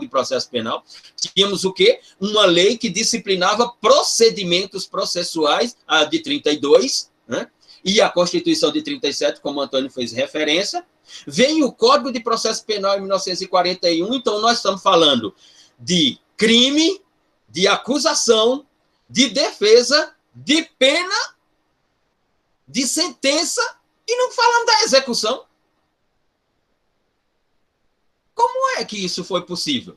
de Processo Penal, tínhamos o quê? Uma lei que disciplinava procedimentos processuais, a de 32, né? E a Constituição de 37, como o Antônio fez referência. Vem o Código de Processo Penal em 1941, então nós estamos falando de crime, de acusação, de defesa, de pena, de sentença, e não falamos da execução. Como é que isso foi possível?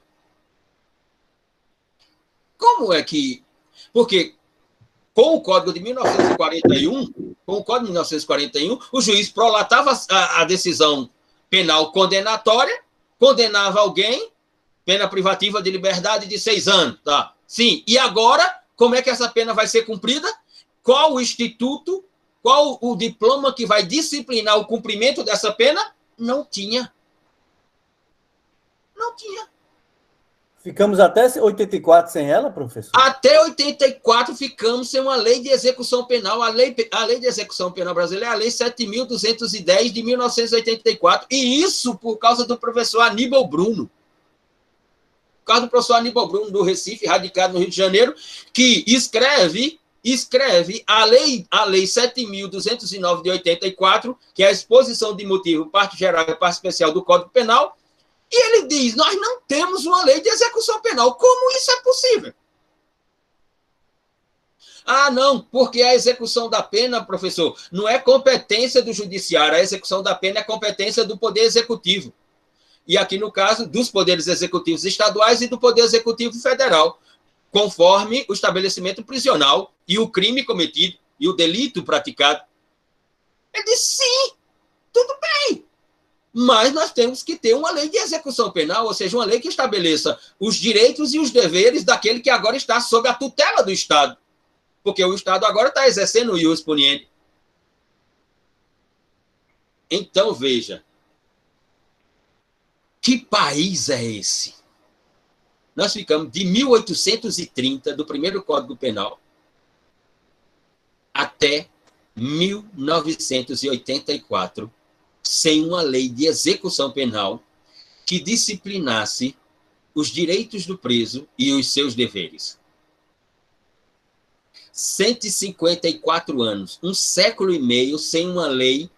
Porque com o Código de 1941, o juiz prolatava a decisão penal condenatória, condenava alguém, pena privativa de liberdade de 6 anos. Tá? Sim, e agora, como é que essa pena vai ser cumprida? Qual o instituto, qual o diploma que vai disciplinar o cumprimento dessa pena? Não tinha. Ficamos até 84 sem ela, professor? Até 84 ficamos sem uma lei de execução penal. A lei de execução penal brasileira é a Lei 7.210 de 1984. E isso por causa do professor Aníbal Bruno. Por causa do professor Aníbal Bruno, do Recife, radicado no Rio de Janeiro, que escreve a lei 7.209 de 84, que é a exposição de motivo, parte geral e parte especial do Código Penal. E ele diz, nós não temos uma lei de execução penal. Como isso é possível? Não, porque a execução da pena, professor, não é competência do judiciário. A execução da pena é competência do Poder Executivo. E aqui, no caso, dos poderes executivos estaduais e do Poder Executivo Federal, conforme o estabelecimento prisional e o crime cometido e o delito praticado. Ele disse, sim, tudo bem. Mas nós temos que ter uma lei de execução penal, ou seja, uma lei que estabeleça os direitos e os deveres daquele que agora está sob a tutela do Estado. Porque o Estado agora está exercendo o ius puniendi. Então, veja, que país é esse? Nós ficamos de 1830, do primeiro Código Penal, até 1984, sem uma lei de execução penal que disciplinasse os direitos do preso e os seus deveres. 154 anos, 1 século e meio sem uma lei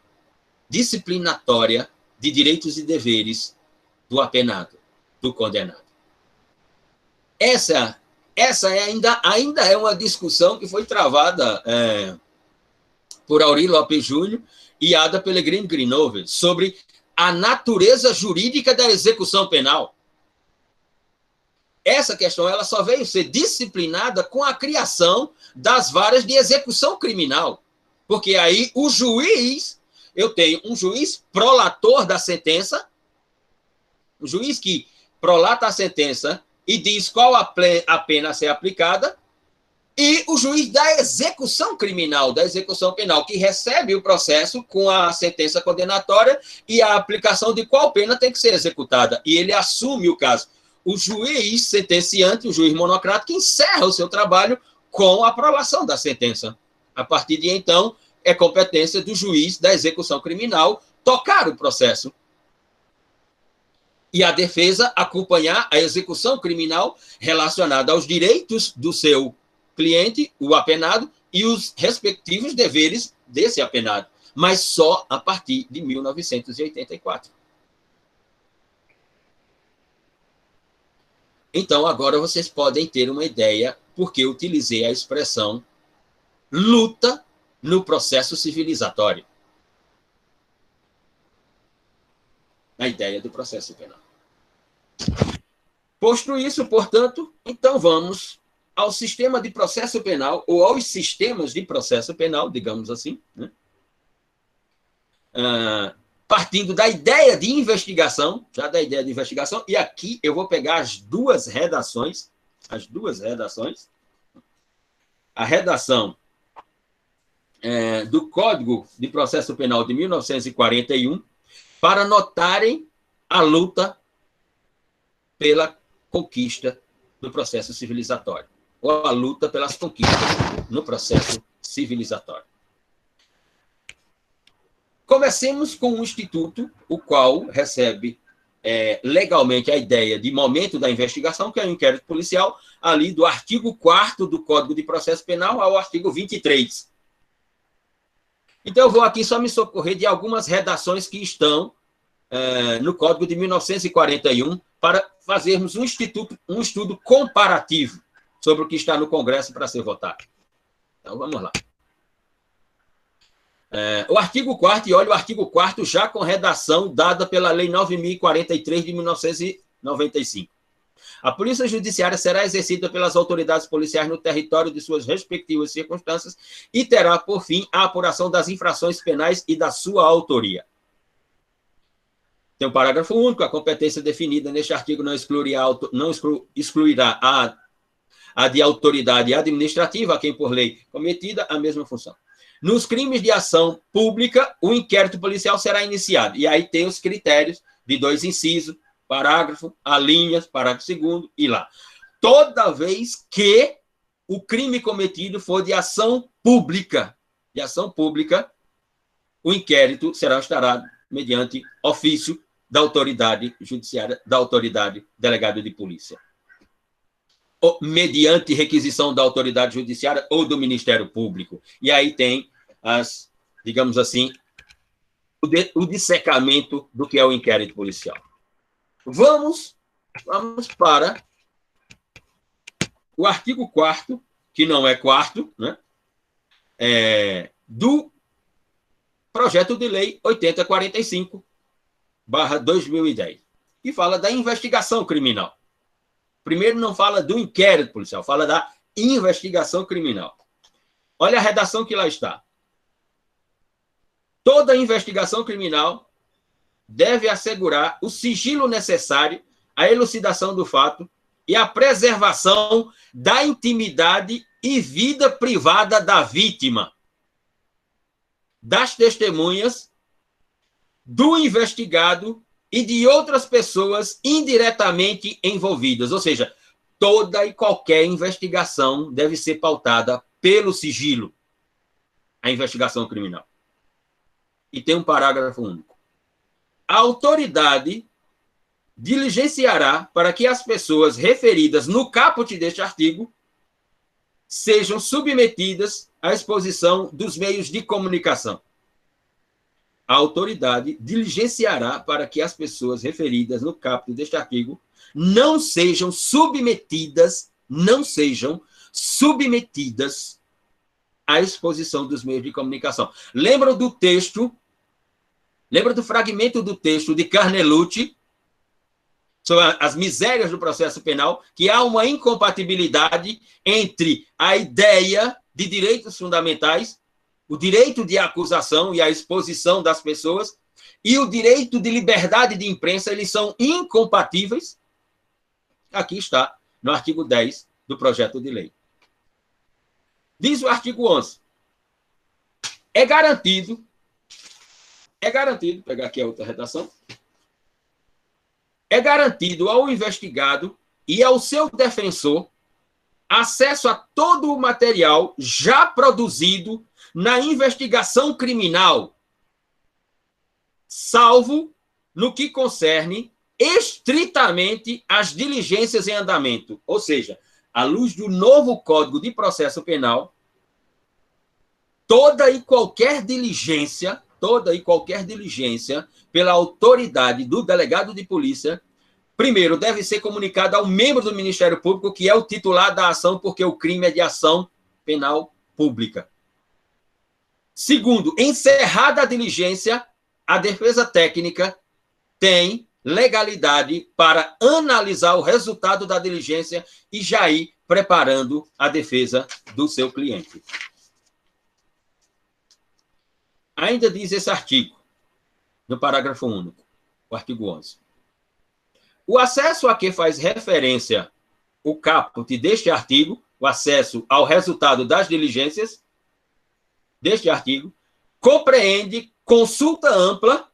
disciplinatória de direitos e deveres do apenado, do condenado. Essa ainda é uma discussão que foi travada por Aurí Lopes Júnior e Ada Pellegrini Grinover sobre a natureza jurídica da execução penal. Essa questão ela só veio ser disciplinada com a criação das varas de execução criminal. Porque aí o juiz, eu tenho um juiz prolator da sentença, um juiz que prolata a sentença e diz qual a pena a ser aplicada, e o juiz da execução criminal, da execução penal, que recebe o processo com a sentença condenatória e a aplicação de qual pena tem que ser executada. E ele assume o caso. O juiz sentenciante, o juiz monocrático, encerra o seu trabalho com a aprovação da sentença. A partir de então, é competência do juiz da execução criminal tocar o processo. E a defesa acompanhar a execução criminal relacionada aos direitos do seu cliente, o apenado, e os respectivos deveres desse apenado, mas só a partir de 1984. Então, agora vocês podem ter uma ideia porque eu utilizei a expressão luta no processo civilizatório. A ideia do processo penal. Posto isso, portanto, então vamos ao sistema de processo penal, ou aos sistemas de processo penal, digamos assim, né? Partindo da ideia de investigação, já da ideia de investigação, e aqui eu vou pegar as duas redações, a redação do Código de Processo Penal de 1941, para notarem a luta pela conquista do processo civilizatório, ou a luta pelas conquistas no processo civilizatório. Comecemos com um instituto, o qual recebe legalmente a ideia de momento da investigação, que é o inquérito policial, ali do artigo 4º do Código de Processo Penal ao artigo 23. Então, eu vou aqui só me socorrer de algumas redações que estão no Código de 1941, para fazermos um estudo comparativo sobre o que está no Congresso para ser votado. Então, vamos lá. O artigo 4º, e olha o artigo 4º já com redação dada pela Lei 9.043 de 1995. A Polícia Judiciária será exercida pelas autoridades policiais no território de suas respectivas circunstâncias e terá, por fim, a apuração das infrações penais e da sua autoria. Tem um parágrafo único, a competência definida neste artigo não excluirá a de autoridade administrativa, a quem por lei cometida a mesma função. Nos crimes de ação pública, o inquérito policial será iniciado. E aí tem os critérios de 2 incisos, parágrafo, alíneas, parágrafo 2º e lá. Toda vez que o crime cometido for de ação pública, o inquérito será instaurado mediante ofício da autoridade judiciária, da autoridade delegada de polícia. Ou mediante requisição da autoridade judiciária ou do Ministério Público. E aí tem digamos assim, o dissecamento do que é o inquérito policial. Vamos para o artigo 4º, que não é 4º, né? Do projeto de lei 8045/2010, que fala da investigação criminal. Primeiro não fala do inquérito policial, fala da investigação criminal. Olha a redação que lá está. Toda investigação criminal deve assegurar o sigilo necessário à elucidação do fato e à preservação da intimidade e vida privada da vítima, das testemunhas, do investigado e de outras pessoas indiretamente envolvidas. Ou seja, toda e qualquer investigação deve ser pautada pelo sigilo, a investigação criminal. E tem um parágrafo único. A autoridade diligenciará para que as pessoas referidas no caput deste artigo sejam submetidas à exposição dos meios de comunicação. A autoridade diligenciará para que as pessoas referidas no caput deste artigo não sejam submetidas à exposição dos meios de comunicação. Lembram do texto, lembra do fragmento do texto de Carnelucci, sobre as misérias do processo penal, que há uma incompatibilidade entre a ideia de direitos fundamentais o direito de acusação e a exposição das pessoas e o direito de liberdade de imprensa, eles são incompatíveis. Aqui está, no artigo 10 do projeto de lei. Diz o artigo 11. É garantido, vou pegar aqui a outra redação, é garantido ao investigado e ao seu defensor acesso a todo o material já produzido na investigação criminal, salvo no que concerne estritamente as diligências em andamento. Ou seja, à luz do novo Código de Processo Penal, toda e qualquer diligência pela autoridade do delegado de polícia, primeiro, deve ser comunicada ao membro do Ministério Público, que é o titular da ação, porque o crime é de ação penal pública. Segundo, encerrada a diligência, a defesa técnica tem legalidade para analisar o resultado da diligência e já ir preparando a defesa do seu cliente. Ainda diz esse artigo, no parágrafo único, o artigo 11. O acesso a que faz referência o caput deste artigo, o acesso ao resultado das diligências deste artigo, compreende consulta ampla,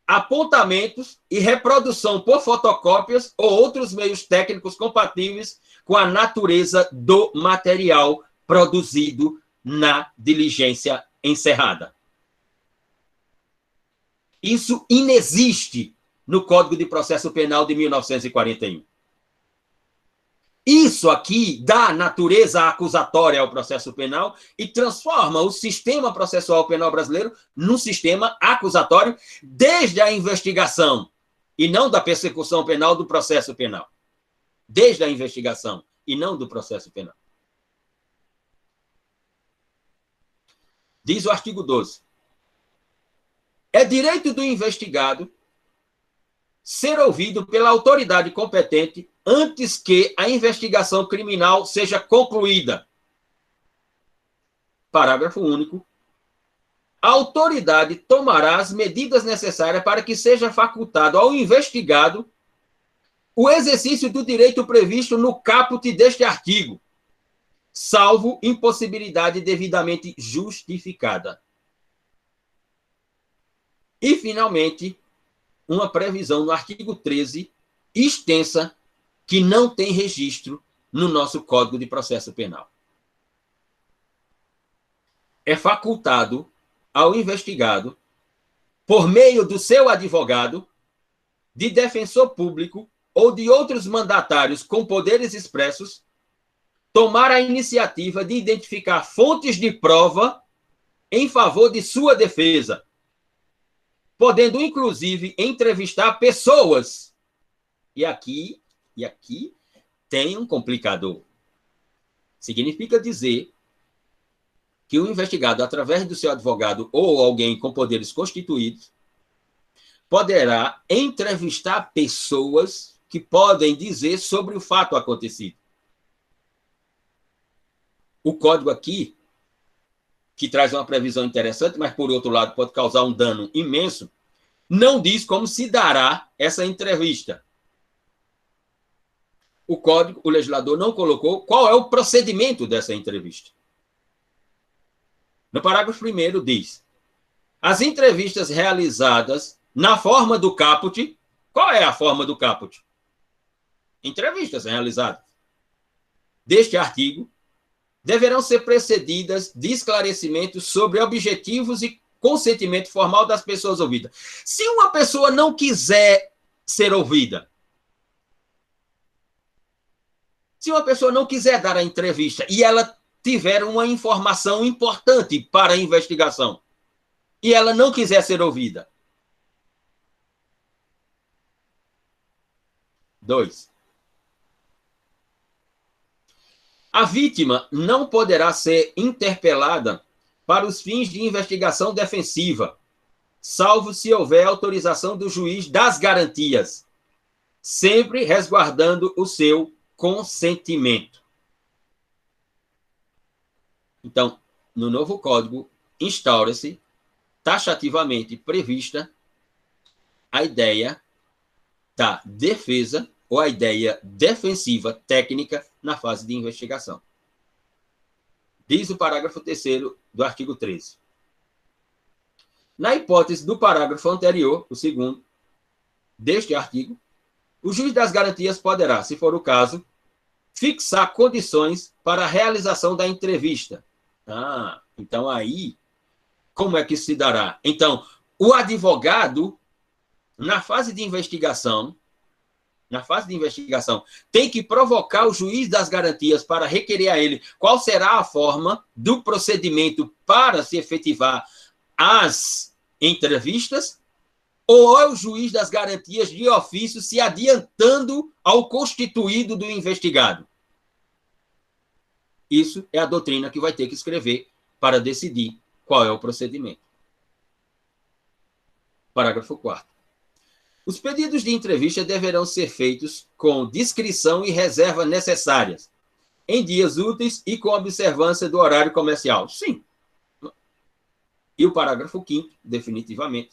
apontamentos e reprodução por fotocópias ou outros meios técnicos compatíveis com a natureza do material produzido na diligência encerrada. Isso inexiste no Código de Processo Penal de 1941. Isso aqui dá natureza acusatória ao processo penal e transforma o sistema processual penal brasileiro num sistema acusatório desde a investigação e não da persecução penal do processo penal. Desde a investigação e não do processo penal. Diz o artigo 12. É direito do investigado ser ouvido pela autoridade competente antes que a investigação criminal seja concluída. Parágrafo único. A autoridade tomará as medidas necessárias para que seja facultado ao investigado o exercício do direito previsto no caput deste artigo, salvo impossibilidade devidamente justificada. E, finalmente, uma previsão no artigo 13, extensa, que não tem registro no nosso Código de Processo Penal. É facultado ao investigado, por meio do seu advogado, de defensor público ou de outros mandatários com poderes expressos, tomar a iniciativa de identificar fontes de prova em favor de sua defesa, podendo, inclusive, entrevistar pessoas. E aqui tem um complicador. Significa dizer que o investigado, através do seu advogado ou alguém com poderes constituídos, poderá entrevistar pessoas que podem dizer sobre o fato acontecido. O código aqui, que traz uma previsão interessante, mas, por outro lado, pode causar um dano imenso, não diz como se dará essa entrevista. O código, o legislador não colocou qual é o procedimento dessa entrevista. No parágrafo 1º diz: as entrevistas realizadas na forma do caput. Qual é a forma do caput? Entrevistas realizadas deste artigo deverão ser precedidas de esclarecimentos sobre objetivos e consentimento formal das pessoas ouvidas. Se uma pessoa não quiser ser ouvida, se uma pessoa não quiser dar a entrevista e ela tiver uma informação importante para a investigação e ela não quiser ser ouvida. 2. A vítima não poderá ser interpelada para os fins de investigação defensiva, salvo se houver autorização do juiz das garantias, sempre resguardando o seu consentimento. Então, no novo código, instaura-se taxativamente prevista a ideia da defesa ou a ideia defensiva técnica na fase de investigação. Diz o parágrafo 3º do artigo 13. Na hipótese do parágrafo anterior, o 2º, deste artigo, o juiz das garantias poderá, se for o caso, fixar condições para a realização da entrevista. Então aí, como é que se dará? Então, o advogado, na fase de investigação, tem que provocar o juiz das garantias para requerer a ele qual será a forma do procedimento para se efetivar as entrevistas, ou é o juiz das garantias de ofício se adiantando ao constituído do investigado? Isso é a doutrina que vai ter que escrever para decidir qual é o procedimento. Parágrafo 4º. Os pedidos de entrevista deverão ser feitos com discrição e reserva necessárias, em dias úteis e com observância do horário comercial. Sim. E o parágrafo 5º, definitivamente.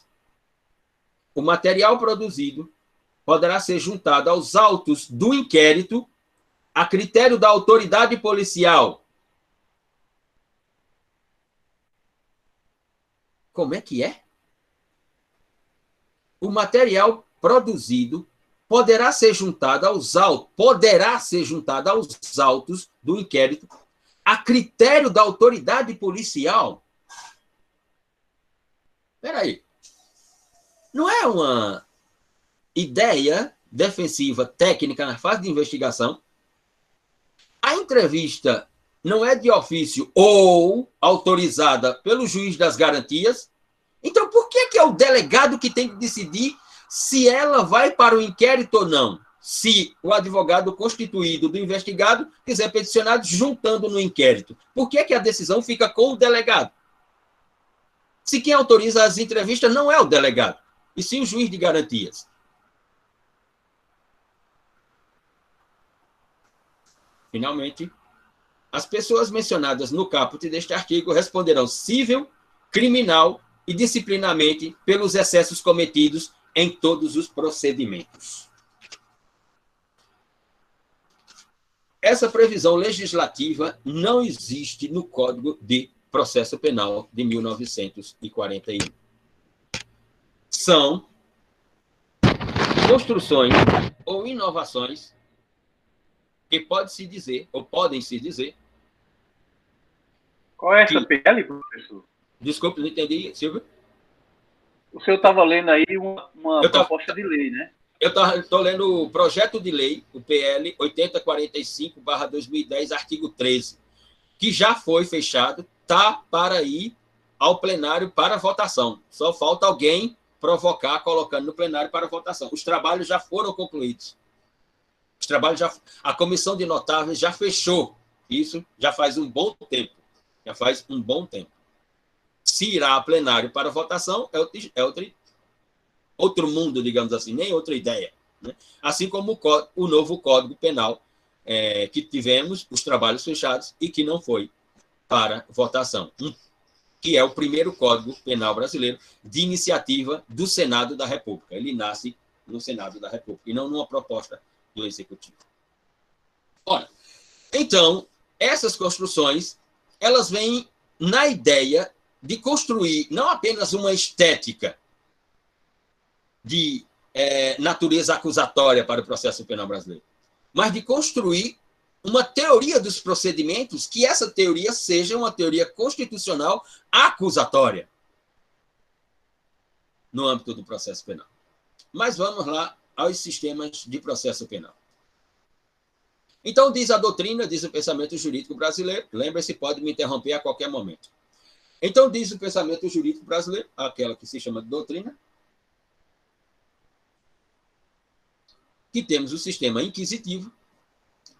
O material produzido poderá ser juntado aos autos do inquérito a critério da autoridade policial. Como é que é? O material produzido poderá ser juntado aos autos do inquérito a critério da autoridade policial. Espera aí. Não é uma ideia defensiva técnica na fase de investigação? A entrevista não é de ofício ou autorizada pelo juiz das garantias? Então, por que é o delegado que tem que decidir se ela vai para o inquérito ou não? Se o advogado constituído do investigado quiser peticionar juntando no inquérito, por que a decisão fica com o delegado? Se quem autoriza as entrevistas não é o delegado, e sim o juiz de garantias. Finalmente, as pessoas mencionadas no caput deste artigo responderão civil, criminal e disciplinarmente pelos excessos cometidos em todos os procedimentos. Essa previsão legislativa não existe no Código de Processo Penal de 1941. São construções ou inovações que pode-se dizer, ou podem se dizer... Qual é essa PL, professor? Desculpe, não entendi, Silvio. O senhor estava lendo aí uma proposta de lei, né? Eu estou lendo o projeto de lei, o PL 8045/2010, artigo 13, que já foi fechado, está para ir ao plenário para votação. Só falta alguém provocar, colocando no plenário para votação. Os trabalhos já foram concluídos. A comissão de notáveis já fechou. Isso já faz um bom tempo. Se irá a plenário para votação, é outro mundo, digamos assim, nem outra ideia. Né? Assim como o novo Código Penal, que tivemos os trabalhos fechados e que não foi para votação, que é o primeiro Código Penal brasileiro de iniciativa do Senado da República. Ele nasce no Senado da República e não numa proposta do Executivo. Ora, então, essas construções, elas vêm na ideia de construir não apenas uma estética de natureza acusatória para o processo penal brasileiro, mas de construir uma teoria dos procedimentos, que essa teoria seja uma teoria constitucional acusatória no âmbito do processo penal. Mas vamos lá aos sistemas de processo penal. Então, diz a doutrina, diz o pensamento jurídico brasileiro, lembre-se, pode me interromper a qualquer momento. Então, diz o pensamento jurídico brasileiro, aquela que se chama de doutrina, que temos o sistema inquisitivo,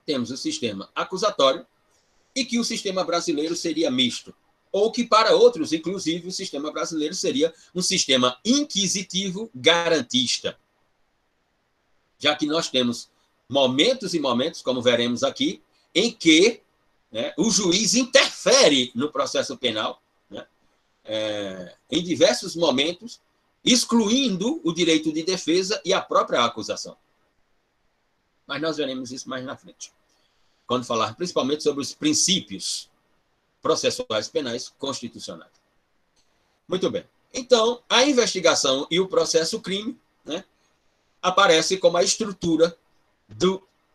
temos o sistema acusatório, e que o sistema brasileiro seria misto. Ou que, para outros, inclusive, o sistema brasileiro seria um sistema inquisitivo garantista. Já que nós temos momentos e momentos, como veremos aqui, em que né, o juiz interfere no processo penal, né, em diversos momentos, excluindo o direito de defesa e a própria acusação. Mas nós veremos isso mais na frente, quando falar principalmente sobre os princípios processuais penais constitucionais. Muito bem. Então, a investigação e o processo crime, né, aparece como a estrutura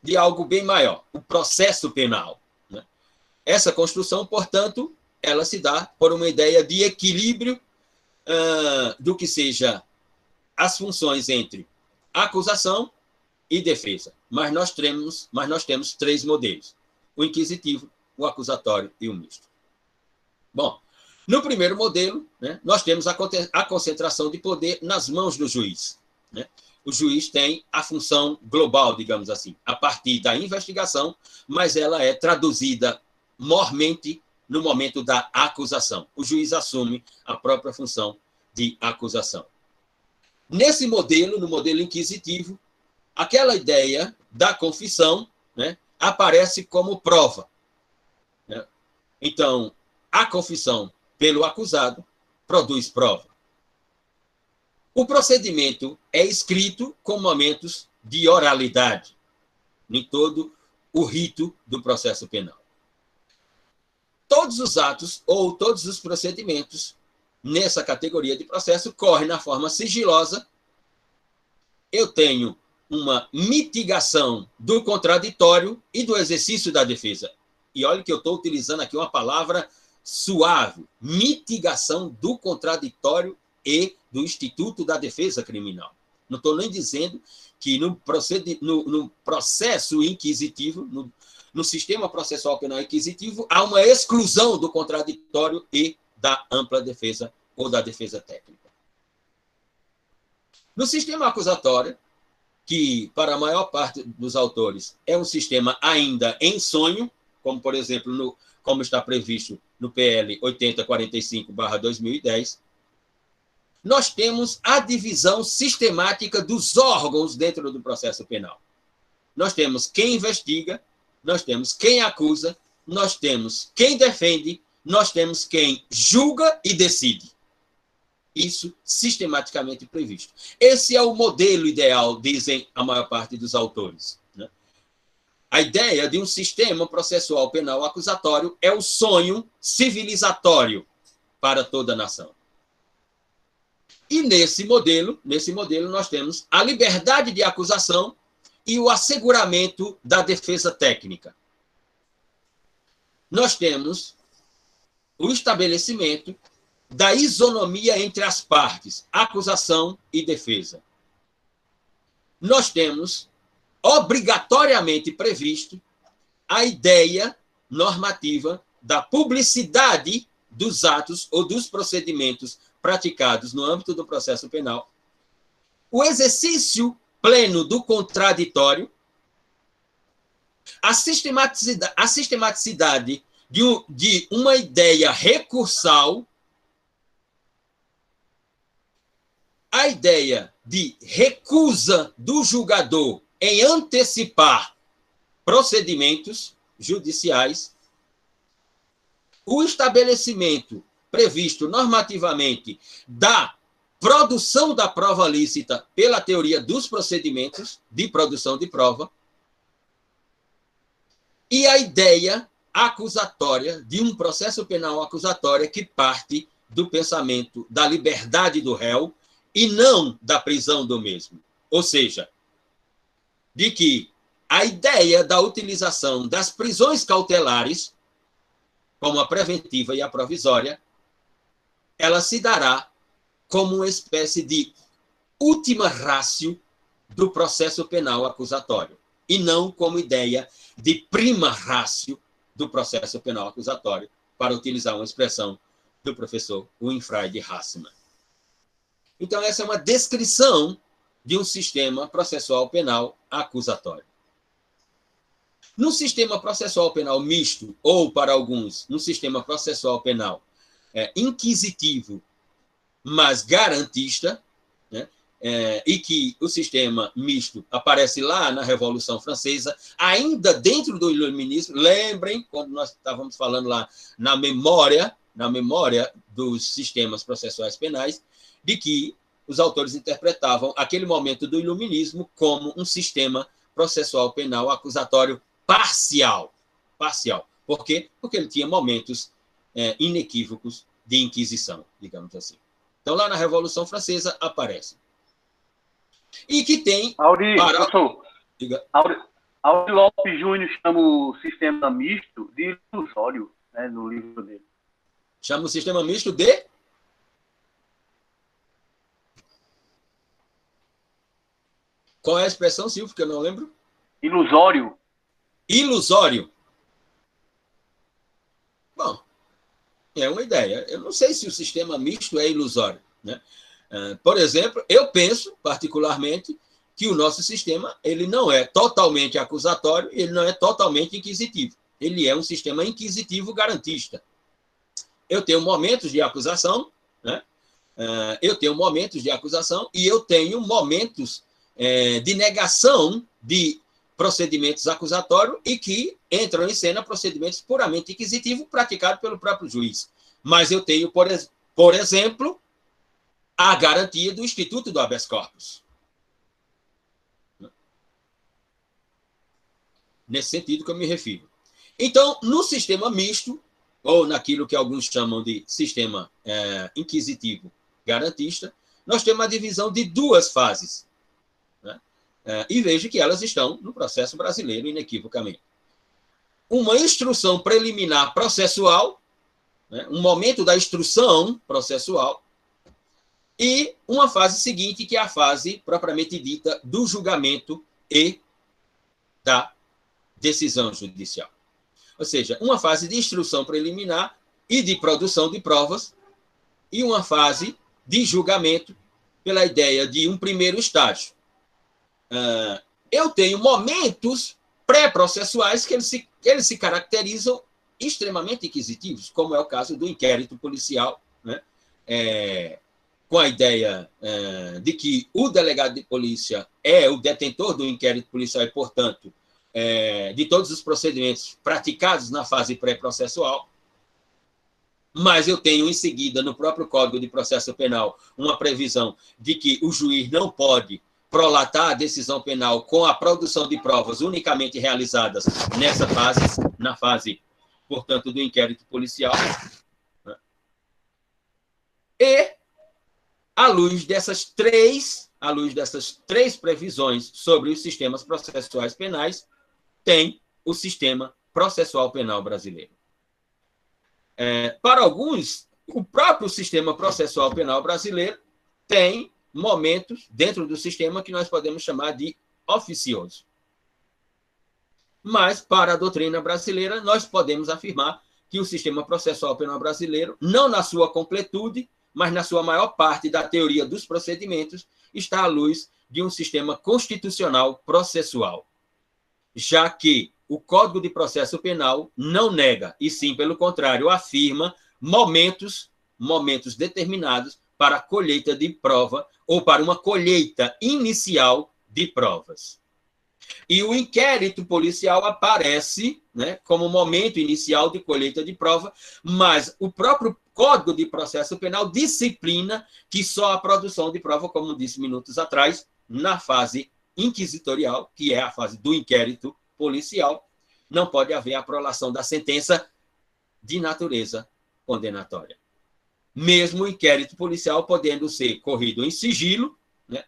de algo bem maior, o processo penal. Né? Essa construção, portanto, ela se dá por uma ideia de equilíbrio do que seja as funções entre acusação e defesa. Mas nós temos 3 modelos: o inquisitivo, o acusatório e o misto. Bom, no primeiro modelo, né, nós temos a concentração de poder nas mãos do juiz. Né? O juiz tem a função global, digamos assim, a partir da investigação, mas ela é traduzida mormente no momento da acusação. O juiz assume a própria função de acusação. Nesse modelo, no modelo inquisitivo, aquela ideia da confissão, né, aparece como prova. Né? Então, a confissão pelo acusado produz prova. O procedimento é escrito com momentos de oralidade em todo o rito do processo penal. Todos os atos ou todos os procedimentos nessa categoria de processo correm na forma sigilosa. Eu tenho uma mitigação do contraditório e do exercício da defesa. E olha que eu estou utilizando aqui uma palavra suave: mitigação do contraditório e do instituto da defesa criminal. Não estou nem dizendo que no processo inquisitivo, no sistema processual penal inquisitivo, há uma exclusão do contraditório e da ampla defesa ou da defesa técnica. No sistema acusatório, que para a maior parte dos autores é um sistema ainda em sonho, como, por exemplo, como está previsto no PL 8045/2010, nós temos a divisão sistemática dos órgãos dentro do processo penal. Nós temos quem investiga, nós temos quem acusa, nós temos quem defende, nós temos quem julga e decide. Isso sistematicamente previsto. Esse é o modelo ideal, dizem a maior parte dos autores. Né? A ideia de um sistema processual penal acusatório é o sonho civilizatório para toda a nação. E nesse modelo nós temos a liberdade de acusação e o asseguramento da defesa técnica. Nós temos o estabelecimento da isonomia entre as partes, acusação e defesa. Nós temos obrigatoriamente previsto a ideia normativa da publicidade dos atos ou dos procedimentos praticados no âmbito do processo penal, o exercício pleno do contraditório, a sistematicidade de uma ideia recursal, a ideia de recusa do julgador em antecipar procedimentos judiciais, o estabelecimento previsto normativamente da produção da prova lícita pela teoria dos procedimentos de produção de prova e a ideia acusatória de um processo penal acusatório que parte do pensamento da liberdade do réu e não da prisão do mesmo. Ou seja, de que a ideia da utilização das prisões cautelares, como a preventiva e a provisória, ela se dará como uma espécie de última ratio do processo penal acusatório, e não como ideia de prima ratio do processo penal acusatório, para utilizar uma expressão do professor Winfried Hassmann. Então, essa é uma descrição de um sistema processual penal acusatório. No sistema processual penal misto, ou, para alguns, no sistema processual penal inquisitivo, mas garantista, né, e que o sistema misto aparece lá na Revolução Francesa, ainda dentro do iluminismo. Lembrem, quando nós estávamos falando lá na memória dos sistemas processuais penais, de que os autores interpretavam aquele momento do iluminismo como um sistema processual penal acusatório parcial. Por quê? Porque ele tinha momentos inequívocos de inquisição, digamos assim. Então, lá na Revolução Francesa, aparece. E que tem... Professor, Auri Lopes Júnior chama o sistema misto de ilusório, né, no livro dele. Chama o sistema misto de... Qual é a expressão, Silvio, que eu não lembro? Ilusório. Ilusório. Bom, é uma ideia. Eu não sei se o sistema misto é ilusório, né? Por exemplo, eu penso, particularmente, que o nosso sistema ele não é totalmente acusatório e ele não é totalmente inquisitivo. Ele é um sistema inquisitivo garantista. Eu tenho momentos de acusação, né? Eu tenho momentos de acusação e eu tenho momentos de negação de procedimentos acusatórios e que entram em cena procedimentos puramente inquisitivos praticados pelo próprio juiz. Mas eu tenho, por exemplo, a garantia do Instituto do Habeas Corpus. Nesse sentido que eu me refiro. Então, no sistema misto, ou naquilo que alguns chamam de sistema inquisitivo garantista, nós temos uma divisão de duas fases. Né? E vejo que elas estão no processo brasileiro, inequivocamente. Uma instrução preliminar processual, né? Um momento da instrução processual, e uma fase seguinte, que é a fase propriamente dita do julgamento e da decisão judicial. Ou seja, uma fase de instrução preliminar e de produção de provas e uma fase de julgamento pela ideia de um primeiro estágio. Eu tenho momentos pré-processuais que eles se caracterizam extremamente inquisitivos, como é o caso do inquérito policial, né? Com a ideia de que o delegado de polícia é o detentor do inquérito policial e, portanto, de todos os procedimentos praticados na fase pré-processual, mas eu tenho, em seguida, no próprio Código de Processo Penal, uma previsão de que o juiz não pode prolatar a decisão penal com a produção de provas unicamente realizadas nessa fase, na fase, portanto, do inquérito policial. E, à luz dessas três previsões sobre os sistemas processuais penais, tem o sistema processual penal brasileiro. Para alguns, o próprio sistema processual penal brasileiro tem momentos dentro do sistema que nós podemos chamar de oficioso. Mas, para a doutrina brasileira, nós podemos afirmar que o sistema processual penal brasileiro, não na sua completude, mas na sua maior parte da teoria dos procedimentos, está à luz de um sistema constitucional processual, já que o Código de Processo Penal não nega, e sim, pelo contrário, afirma momentos determinados para a colheita de prova ou para uma colheita inicial de provas. E o inquérito policial aparece, né, como momento inicial de colheita de prova, mas o próprio Código de Processo Penal disciplina que só a produção de prova, como disse minutos atrás, na fase inquisitorial, que é a fase do inquérito policial, não pode haver a prolação da sentença de natureza condenatória. Mesmo o inquérito policial podendo ser corrido em sigilo, né,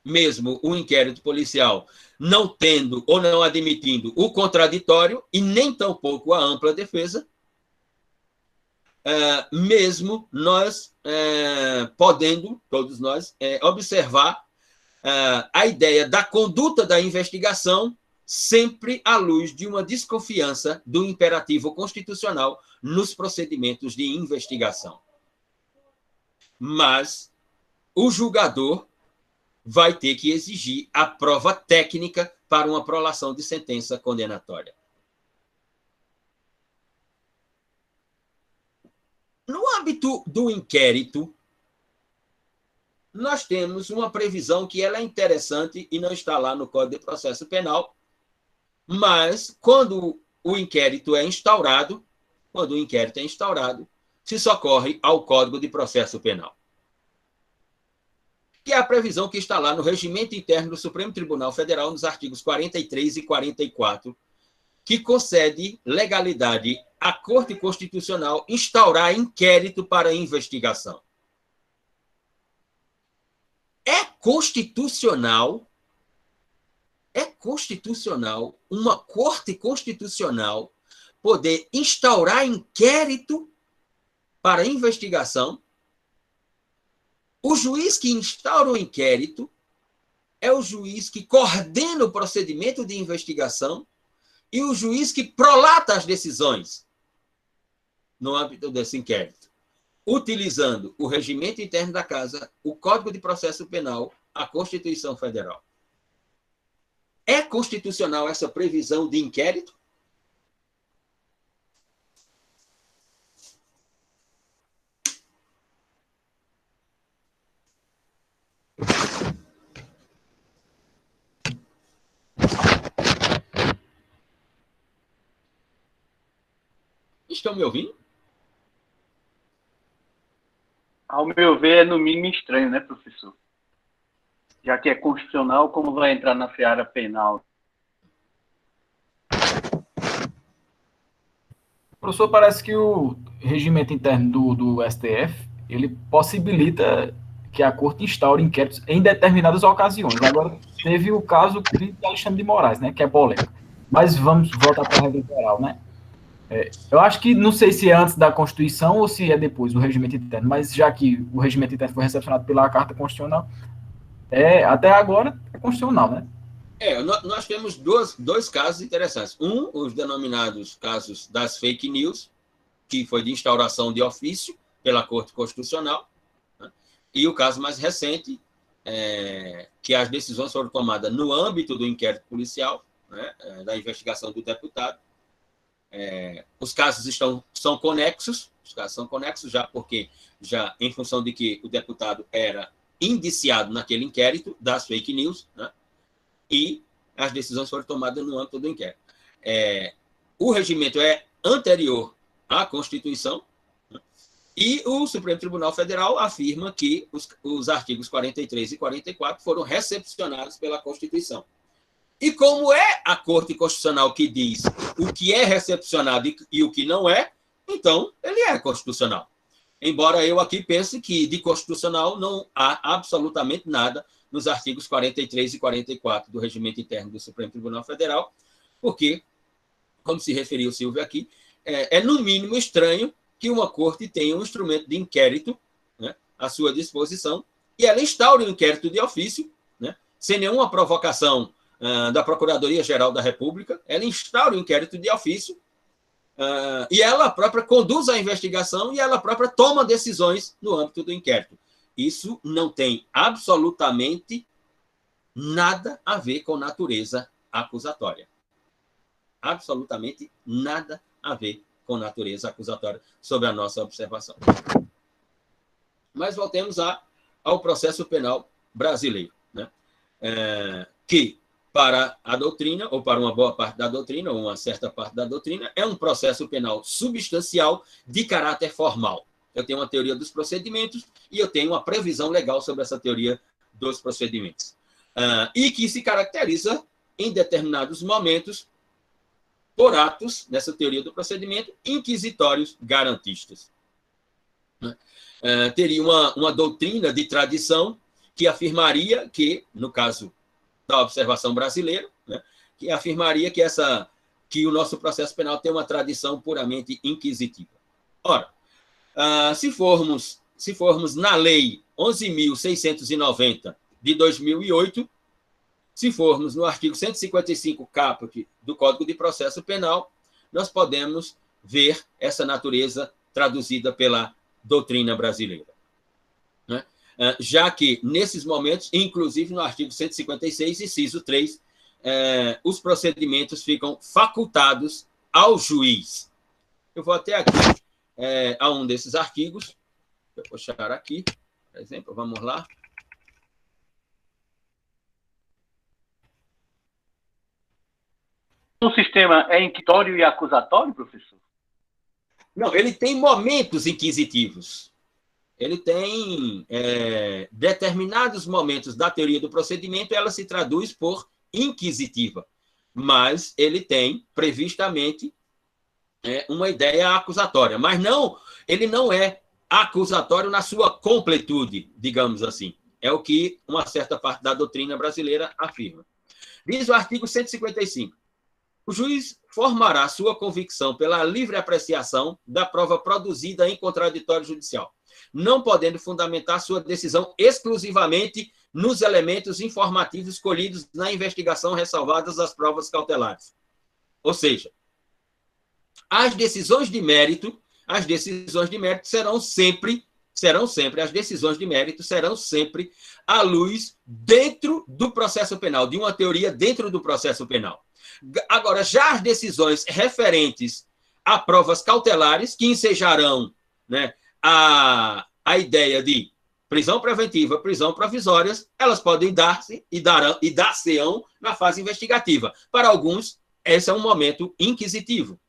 mesmo o inquérito policial não tendo ou não admitindo o contraditório e nem tampouco a ampla defesa, mesmo nós podendo, todos nós, observar a ideia da conduta da investigação sempre à luz de uma desconfiança do imperativo constitucional nos procedimentos de investigação. Mas o julgador vai ter que exigir a prova técnica para uma prolação de sentença condenatória. No âmbito do inquérito, nós temos uma previsão que ela é interessante e não está lá no Código de Processo Penal, mas quando o inquérito é instaurado, se socorre ao Código de Processo Penal, que é a previsão que está lá no Regimento Interno do Supremo Tribunal Federal, nos artigos 43 e 44, que concede legalidade à Corte Constitucional instaurar inquérito para investigação. É constitucional uma Corte Constitucional poder instaurar inquérito para investigação. O juiz que instaura o inquérito é o juiz que coordena o procedimento de investigação e o juiz que prolata as decisões no âmbito desse inquérito, utilizando o regimento interno da Casa, o Código de Processo Penal, a Constituição Federal. É constitucional essa previsão de inquérito? Estão me ouvindo? Ao meu ver, é no mínimo estranho, né, professor? Já que é constitucional, como vai entrar na seara penal? Professor, parece que o regimento interno do STF, ele possibilita que a Corte instaure inquéritos em determinadas ocasiões. Agora, teve o caso de Alexandre de Moraes, né, que é polêmico. Mas vamos voltar para a regra geral, né? Eu acho que, não sei se é antes da Constituição ou se é depois do regimento interno, mas já que o regimento interno foi recepcionado pela Carta Constitucional, até agora é constitucional, né? Nós temos dois casos interessantes. Os denominados casos das fake news, que foi de instauração de ofício pela Corte Constitucional, né? E o caso mais recente, que as decisões foram tomadas no âmbito do inquérito policial, né, da investigação do deputado. Os casos são conexos, já em função de que o deputado era indiciado naquele inquérito das fake news, né, e as decisões foram tomadas no âmbito do inquérito. O regimento é anterior à Constituição, né, e o Supremo Tribunal Federal afirma que os artigos 43 e 44 foram recepcionados pela Constituição. E como é a Corte Constitucional que diz o que é recepcionado e o que não é, então ele é constitucional. Embora eu aqui pense que de constitucional não há absolutamente nada nos artigos 43 e 44 do Regimento Interno do Supremo Tribunal Federal, porque, como se referiu o Silvio aqui, é no mínimo estranho que uma corte tenha um instrumento de inquérito, né, à sua disposição e ela instaure um inquérito de ofício, né, sem nenhuma provocação da Procuradoria-Geral da República, ela instaura o inquérito de ofício e ela própria conduz a investigação e ela própria toma decisões no âmbito do inquérito. Isso não tem absolutamente nada a ver com natureza acusatória. Absolutamente nada a ver com natureza acusatória, sob a nossa observação. Mas voltemos ao processo penal brasileiro, né? Que para a doutrina, ou para uma boa parte da doutrina, ou uma certa parte da doutrina, é um processo penal substancial de caráter formal. Eu tenho uma teoria dos procedimentos e eu tenho uma previsão legal sobre essa teoria dos procedimentos. E que se caracteriza, em determinados momentos, por atos, nessa teoria do procedimento, inquisitórios garantistas. Teria uma doutrina de tradição que afirmaria que, no caso da observação brasileira, né, que afirmaria que o nosso processo penal tem uma tradição puramente inquisitiva. Ora, se formos na Lei 11.690 de 2008, se formos no artigo 155 caput do Código de Processo Penal, nós podemos ver essa natureza traduzida pela doutrina brasileira, né? Já que, nesses momentos, inclusive no artigo 156, inciso 3, os procedimentos ficam facultados ao juiz. Eu vou até aqui a um desses artigos, vou puxar aqui, por exemplo, vamos lá. o sistema é inquisitório e acusatório, professor? Não, ele tem momentos inquisitivos. Ele tem determinados momentos da teoria do procedimento, ela se traduz por inquisitiva. Mas ele tem, previstamente, uma ideia acusatória. Mas não, ele não é acusatório na sua completude, digamos assim. É o que uma certa parte da doutrina brasileira afirma. Diz o artigo 155. O juiz formará sua convicção pela livre apreciação da prova produzida em contraditório judicial, não podendo fundamentar sua decisão exclusivamente nos elementos informativos colhidos na investigação, ressalvadas as provas cautelares. Ou seja, as decisões de mérito serão sempre à luz dentro do processo penal, de uma teoria dentro do processo penal. Agora, já as decisões referentes a provas cautelares, que ensejarão, né, a ideia de prisão preventiva, prisão provisórias, elas podem dar-se e dar-se-ão na fase investigativa. Para alguns, esse é um momento inquisitivo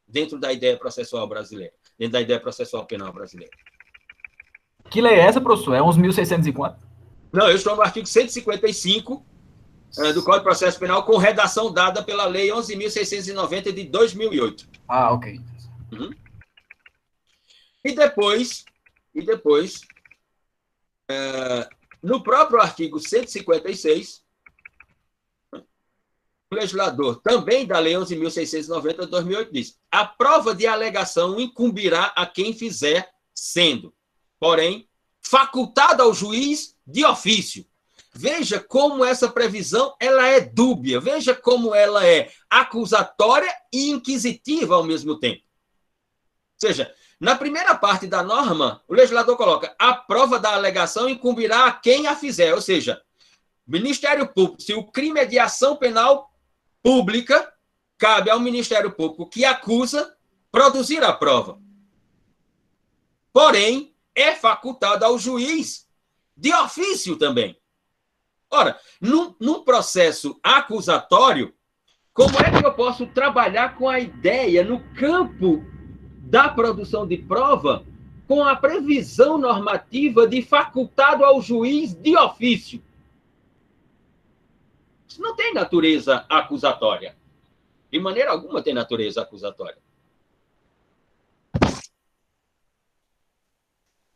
dentro da ideia processual brasileira, dentro da ideia processual penal brasileira. Que lei é essa, professor? É 11.604? Não, eu estou no artigo 155 do Código de Processo Penal, com redação dada pela Lei 11.690 de 2008. Ah, ok. Uhum. E depois, no próprio artigo 156, o legislador, também da Lei 11.690 de 2008, diz: a prova de alegação incumbirá a quem fizer, sendo, porém, facultado ao juiz de ofício. Veja como essa previsão ela é dúbia, veja como ela é acusatória e inquisitiva ao mesmo tempo. Ou seja, na primeira parte da norma, o legislador coloca: a prova da alegação incumbirá a quem a fizer. Ou seja, Ministério Público, se o crime é de ação penal pública, cabe ao Ministério Público que acusa produzir a prova. Porém, é facultado ao juiz de ofício também. Ora, num processo acusatório, como é que eu posso trabalhar com a ideia no campo da produção de prova com a previsão normativa de facultado ao juiz de ofício? Isso não tem natureza acusatória. De maneira alguma tem natureza acusatória.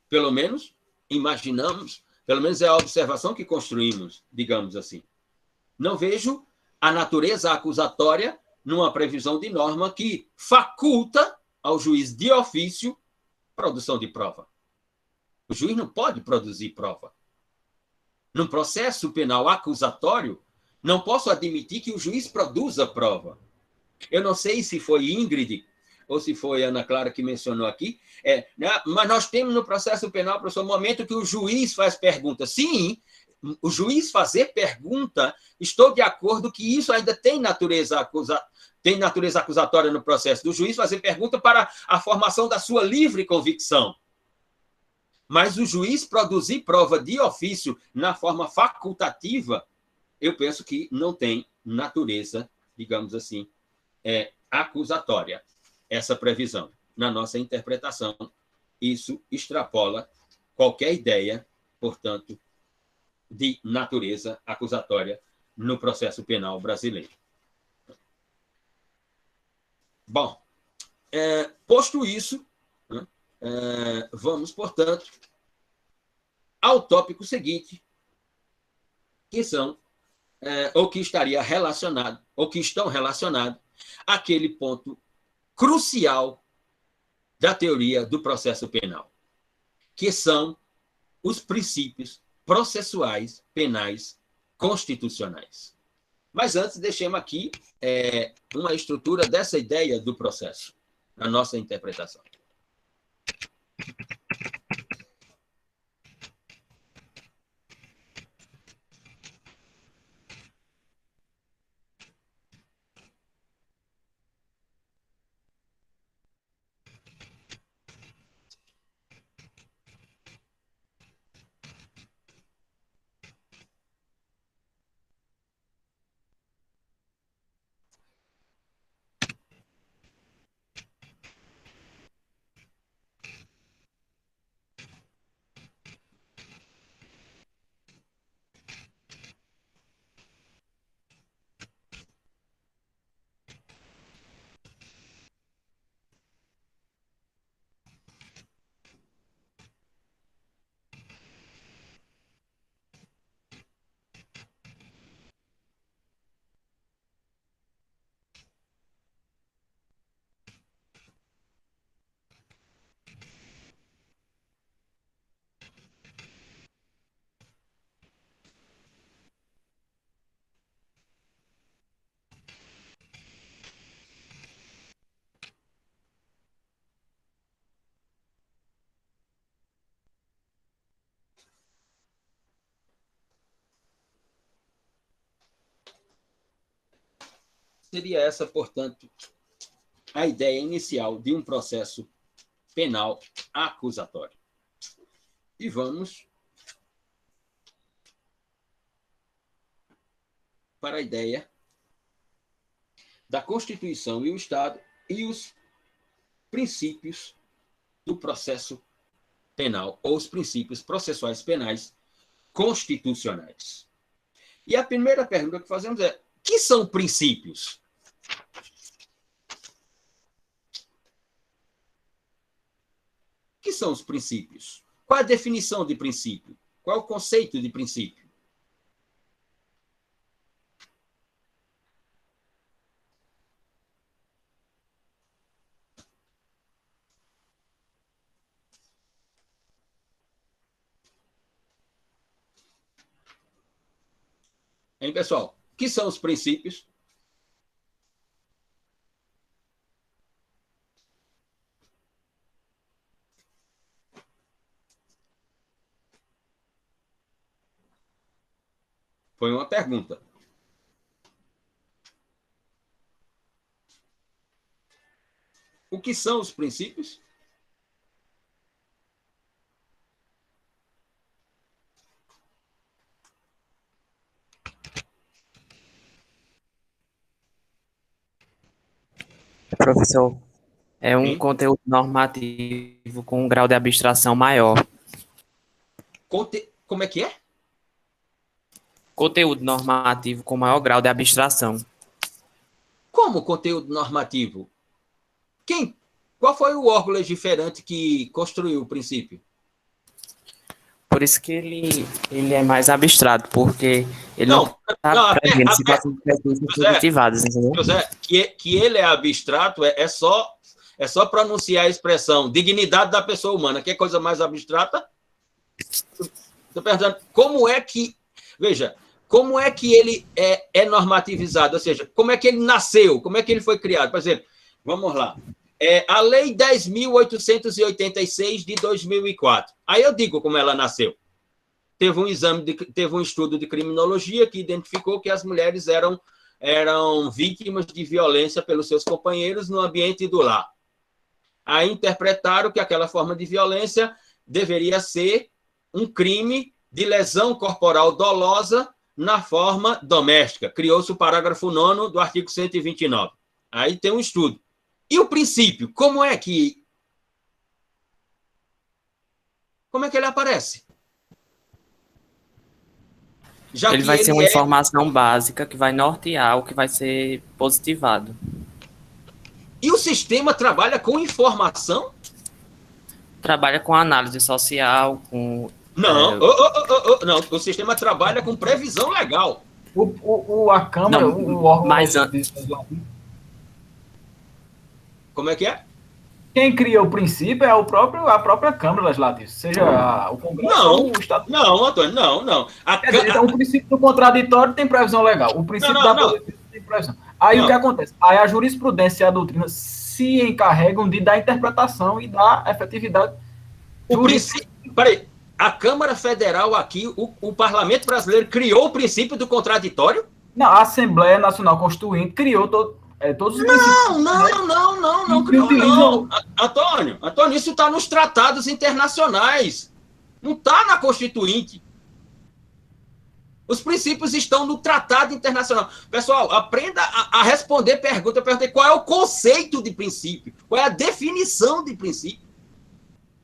Pelo menos, imaginamos, pelo menos é a observação que construímos, digamos assim. Não vejo a natureza acusatória numa previsão de norma que faculta ao juiz de ofício produção de prova. O juiz não pode produzir prova. Num processo penal acusatório, não posso admitir que o juiz produza prova. Eu não sei se foi Ingrid ou se foi Ana Clara que mencionou aqui, mas nós temos no processo penal, professor, o momento que o juiz faz pergunta. Sim, o juiz fazer pergunta, estou de acordo que isso ainda tem natureza acusatória no processo do juiz fazer pergunta para a formação da sua livre convicção. Mas o juiz produzir prova de ofício na forma facultativa, eu penso que não tem natureza, digamos assim, acusatória, essa previsão. Na nossa interpretação, isso extrapola qualquer ideia, portanto, de natureza acusatória no processo penal brasileiro. Bom, posto isso, né, vamos, portanto, ao tópico seguinte, que são, ou que estaria relacionado, ou que estão relacionados, àquele ponto crucial da teoria do processo penal, que são os princípios processuais penais constitucionais. Mas antes, deixemos aqui uma estrutura dessa ideia do processo, na nossa interpretação. seria essa, portanto, a ideia inicial de um processo penal acusatório. E vamos para a ideia da Constituição e o Estado e os princípios do processo penal, ou os princípios processuais penais constitucionais. E a primeira pergunta que fazemos é: que são princípios? O que são os princípios? Qual a definição de princípio? Qual é o conceito de princípio? Hein, pessoal? O que são os princípios? Foi uma pergunta. O que são os princípios? Professor, é um conteúdo normativo com um grau de abstração maior. Como é que é? Conteúdo normativo com maior grau de abstração. Como conteúdo normativo? Qual foi o órgão legiferante que construiu o princípio? Por isso que ele é mais abstrato, porque ele não está prevendo situações subjetivadas, entendeu? José, que ele é abstrato é só pronunciar a expressão dignidade da pessoa humana. Que coisa mais abstrata? Estou perguntando como é que... Veja, como é que ele é normativizado? Ou seja, como é que ele nasceu? Como é que ele foi criado? Por exemplo, vamos lá. A Lei 10.886 de 2004. Aí eu digo como ela nasceu. Teve um estudo de criminologia que identificou que as mulheres eram vítimas de violência pelos seus companheiros no ambiente do lar. Aí interpretaram que aquela forma de violência deveria ser um crime de lesão corporal dolosa na forma doméstica. Criou-se o parágrafo 9º do artigo 129. Aí tem um estudo. E o princípio, como é que ele aparece? Ele vai ser uma informação básica que vai nortear o que vai ser positivado. E o sistema trabalha com informação? Trabalha com análise social, com... Não, não, o sistema trabalha com previsão legal. A Câmara, não, o órgão mas legislativo. Como é que é? Quem cria o princípio é a própria Câmara Legislativa, seja o Congresso ou o Estado. Não, Antônio, não. Então, o princípio do contraditório tem previsão legal. O princípio da positiva tem previsão. Aí o que acontece? Aí a jurisprudência e a doutrina se encarregam de dar interpretação e dar efetividade. Peraí, a Câmara Federal aqui, o Parlamento Brasileiro criou o princípio do contraditório? Não, a Assembleia Nacional Constituinte criou todos os princípios. Não criou, não. Antônio, isso está nos tratados internacionais. Não está na Constituinte. Os princípios estão no Tratado Internacional. Pessoal, aprenda a responder pergunta. Eu perguntei qual é o conceito de princípio, qual é a definição de princípio.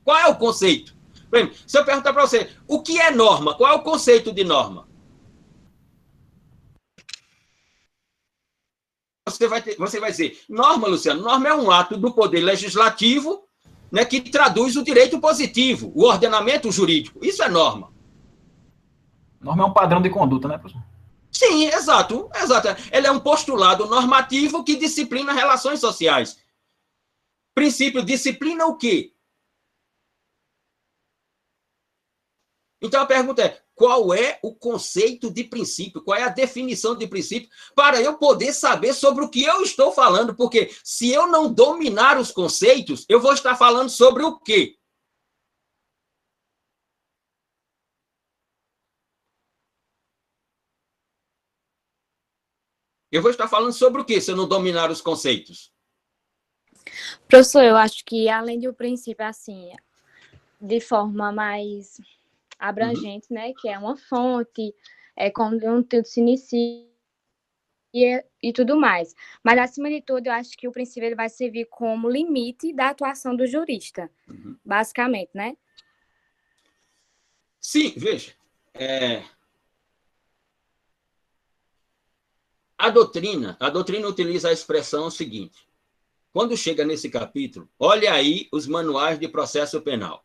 Qual é o conceito? Por exemplo, se eu perguntar para você, o que é norma? Qual é o conceito de norma? Você vai dizer, norma, Luciano, norma é um ato do poder legislativo, né, que traduz o direito positivo, o ordenamento jurídico. Isso é norma. Norma é um padrão de conduta, né, professor? Sim, exato. Ele é um postulado normativo que disciplina relações sociais. Princípio disciplina o quê? Então a pergunta é, qual é o conceito de princípio? Qual é a definição de princípio? Para eu poder saber sobre o que eu estou falando, porque se eu não dominar os conceitos, eu vou estar falando sobre o quê? Eu vou estar falando sobre o quê, se eu não dominar os conceitos? Professor, eu acho que além do princípio, assim, de forma mais abrangente, né, que é uma fonte, como um tudo se inicia e tudo mais. Mas, acima de tudo, eu acho que o princípio ele vai servir como limite da atuação do jurista, basicamente, né? Sim, veja. A doutrina utiliza a expressão seguinte. Quando chega nesse capítulo, olha aí os manuais de processo penal.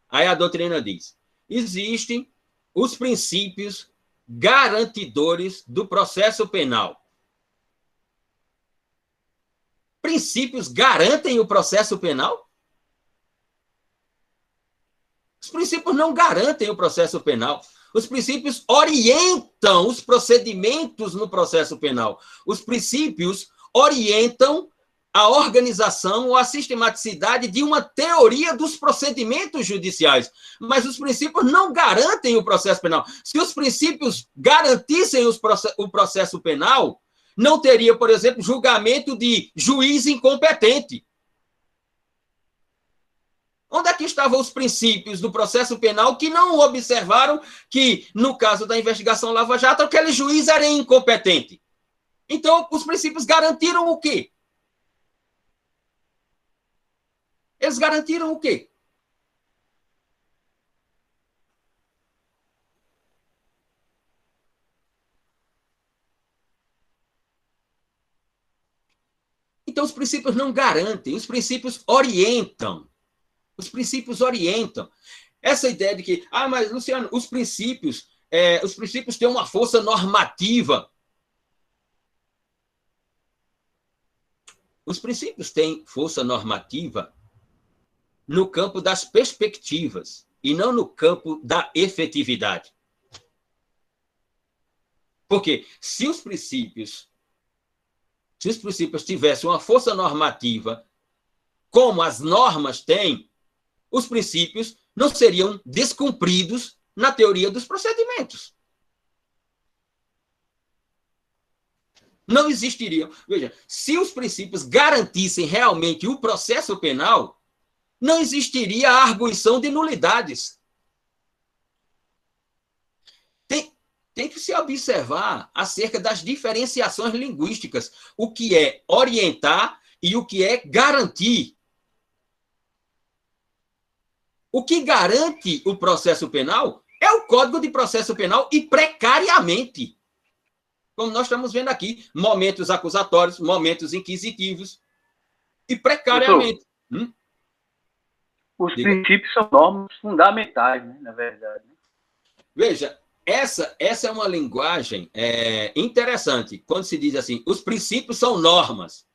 Aí a doutrina diz, existem os princípios garantidores do processo penal. Princípios garantem o processo penal? Os princípios não garantem o processo penal. Os princípios orientam os procedimentos no processo penal. Os princípios orientam a organização ou a sistematicidade de uma teoria dos procedimentos judiciais. Mas os princípios não garantem o processo penal. Se os princípios garantissem o processo penal, não teria, por exemplo, julgamento de juiz incompetente. Onde é que estavam os princípios do processo penal que não observaram que, no caso da investigação Lava Jato, aquele juiz era incompetente? Então, os princípios garantiram o quê? Eles garantiram o quê? Então, os princípios não garantem, os princípios orientam. Os princípios orientam. Essa ideia de que, mas, Luciano, os princípios têm uma força normativa. Os princípios têm força normativa no campo das perspectivas e não no campo da efetividade. Porque se os princípios tivessem uma força normativa como as normas têm, os princípios não seriam descumpridos na teoria dos procedimentos. Não existiriam. Veja, se os princípios garantissem realmente o processo penal, não existiria a arguição de nulidades. Tem que se observar acerca das diferenciações linguísticas, o que é orientar e o que é garantir. O que garante o processo penal é o Código de Processo Penal e precariamente. Como nós estamos vendo aqui, momentos acusatórios, momentos inquisitivos e precariamente. Os princípios são normas fundamentais, né, na verdade. Veja, essa é uma linguagem interessante, quando se diz assim, os princípios são normas.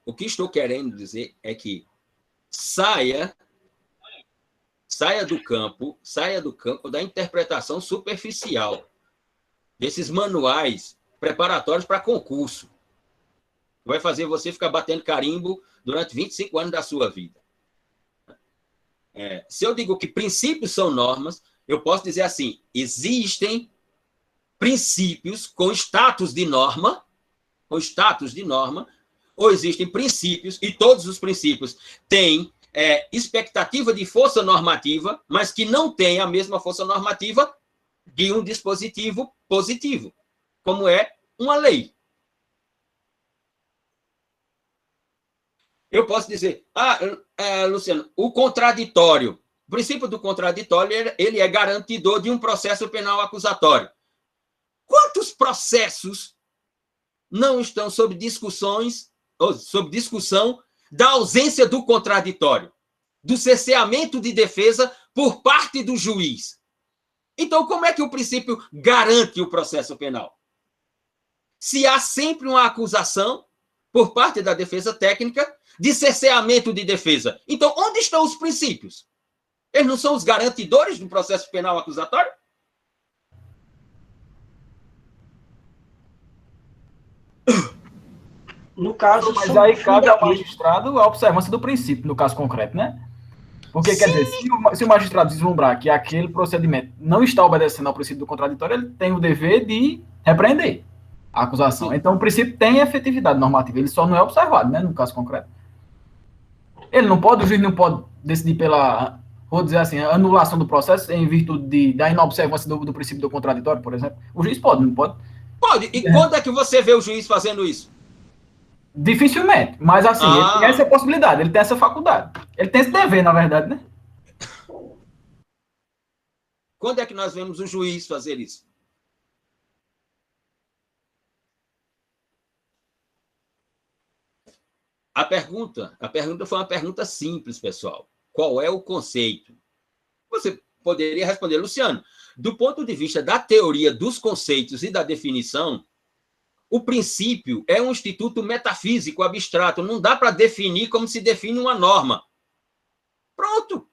O que estou querendo dizer é que saia do campo da interpretação superficial desses manuais preparatórios para concurso. Vai fazer você ficar batendo carimbo durante 25 anos da sua vida. Se eu digo que princípios são normas, eu posso dizer assim, existem princípios com status de norma, ou existem princípios, e todos os princípios têm expectativa de força normativa, mas que não têm a mesma força normativa de um dispositivo positivo, como é uma lei. Eu posso dizer, Luciano, o princípio do contraditório, ele é garantidor de um processo penal acusatório. Quantos processos não estão sob discussão da ausência do contraditório, do cerceamento de defesa por parte do juiz? Então, como é que o princípio garante o processo penal? Se há sempre uma acusação por parte da defesa técnica de cerceamento de defesa. Então, onde estão os princípios? Eles não são os garantidores do processo penal acusatório? No caso, mas aí cabe ao magistrado a observância do princípio, no caso concreto, né? Porque, quer dizer, se o magistrado deslumbrar que aquele procedimento não está obedecendo ao princípio do contraditório, ele tem o dever de repreender a acusação. Sim. Então, o princípio tem efetividade normativa, ele só não é observado, né, no caso concreto. Ele não pode, o juiz não pode decidir pela, vou dizer assim, a anulação do processo em virtude da inobservância do princípio do contraditório, por exemplo. O juiz pode, não pode? Pode. E quando é que você vê o juiz fazendo isso? Dificilmente, mas assim, ele tem essa possibilidade, ele tem essa faculdade. Ele tem esse dever, na verdade, né? Quando é que nós vemos o juiz fazer isso? A pergunta foi uma pergunta simples, pessoal. Qual é o conceito? Você poderia responder, Luciano, do ponto de vista da teoria dos conceitos e da definição, o princípio é um instituto metafísico abstrato, não dá para definir como se define uma norma. Pronto.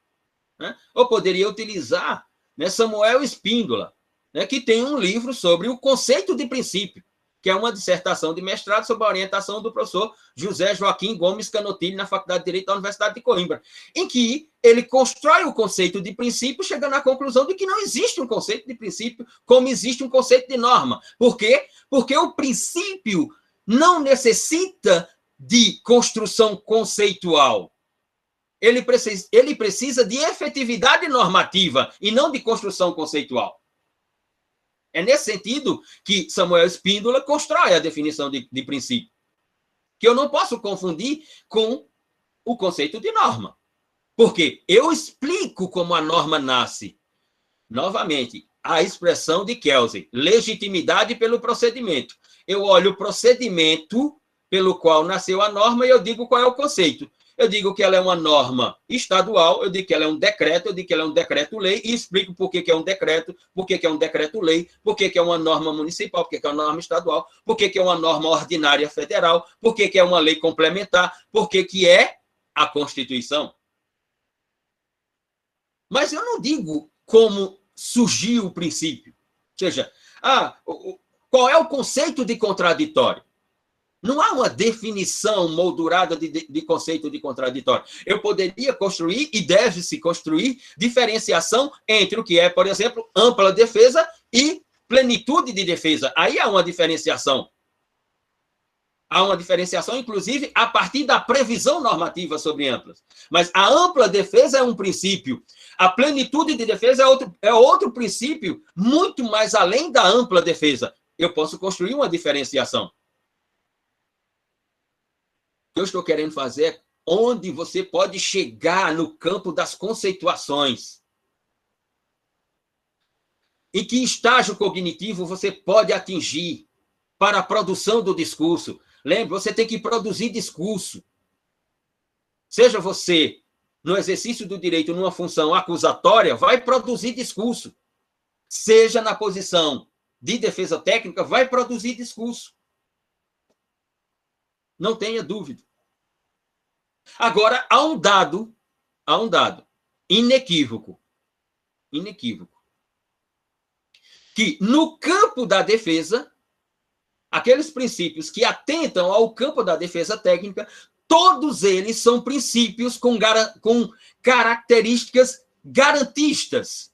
Né? Ou poderia utilizar, né, Samuel Espíndola, né, que tem um livro sobre o conceito de princípio, que é uma dissertação de mestrado sob a orientação do professor José Joaquim Gomes Canotilli, na Faculdade de Direito da Universidade de Coimbra, em que ele constrói o conceito de princípio, chegando à conclusão de que não existe um conceito de princípio como existe um conceito de norma. Por quê? Porque o princípio não necessita de construção conceitual. Ele precisa de efetividade normativa e não de construção conceitual. É nesse sentido que Samuel Espíndola constrói a definição de princípio, que eu não posso confundir com o conceito de norma. Porque eu explico como a norma nasce. Novamente, a expressão de Kelsey, legitimidade pelo procedimento. Eu olho o procedimento pelo qual nasceu a norma e eu digo qual é o conceito. Eu digo que ela é uma norma estadual, eu digo que ela é um decreto, eu digo que ela é um decreto-lei e explico por que é um decreto, por que é um decreto-lei, por que é uma norma municipal, por que é uma norma estadual, por que é uma norma ordinária federal, por que é uma lei complementar, por que é a Constituição. Mas eu não digo como surgiu o princípio. Ou seja, qual é o conceito de contraditório? Não há uma definição moldurada de conceito de contraditório. Eu poderia construir, e deve-se construir, diferenciação entre o que é, por exemplo, ampla defesa e plenitude de defesa. Aí há uma diferenciação. Há uma diferenciação, inclusive, a partir da previsão normativa sobre amplas. Mas a ampla defesa é um princípio. A plenitude de defesa é outro princípio, muito mais além da ampla defesa. Eu posso construir uma diferenciação. Eu estou querendo fazer onde você pode chegar no campo das conceituações. Em que estágio cognitivo você pode atingir para a produção do discurso? Lembre, você tem que produzir discurso. Seja você, no exercício do direito, numa função acusatória, vai produzir discurso. Seja na posição de defesa técnica, vai produzir discurso. Não tenha dúvida. Agora, há um dado inequívoco, que no campo da defesa, aqueles princípios que atentam ao campo da defesa técnica, todos eles são princípios com características garantistas.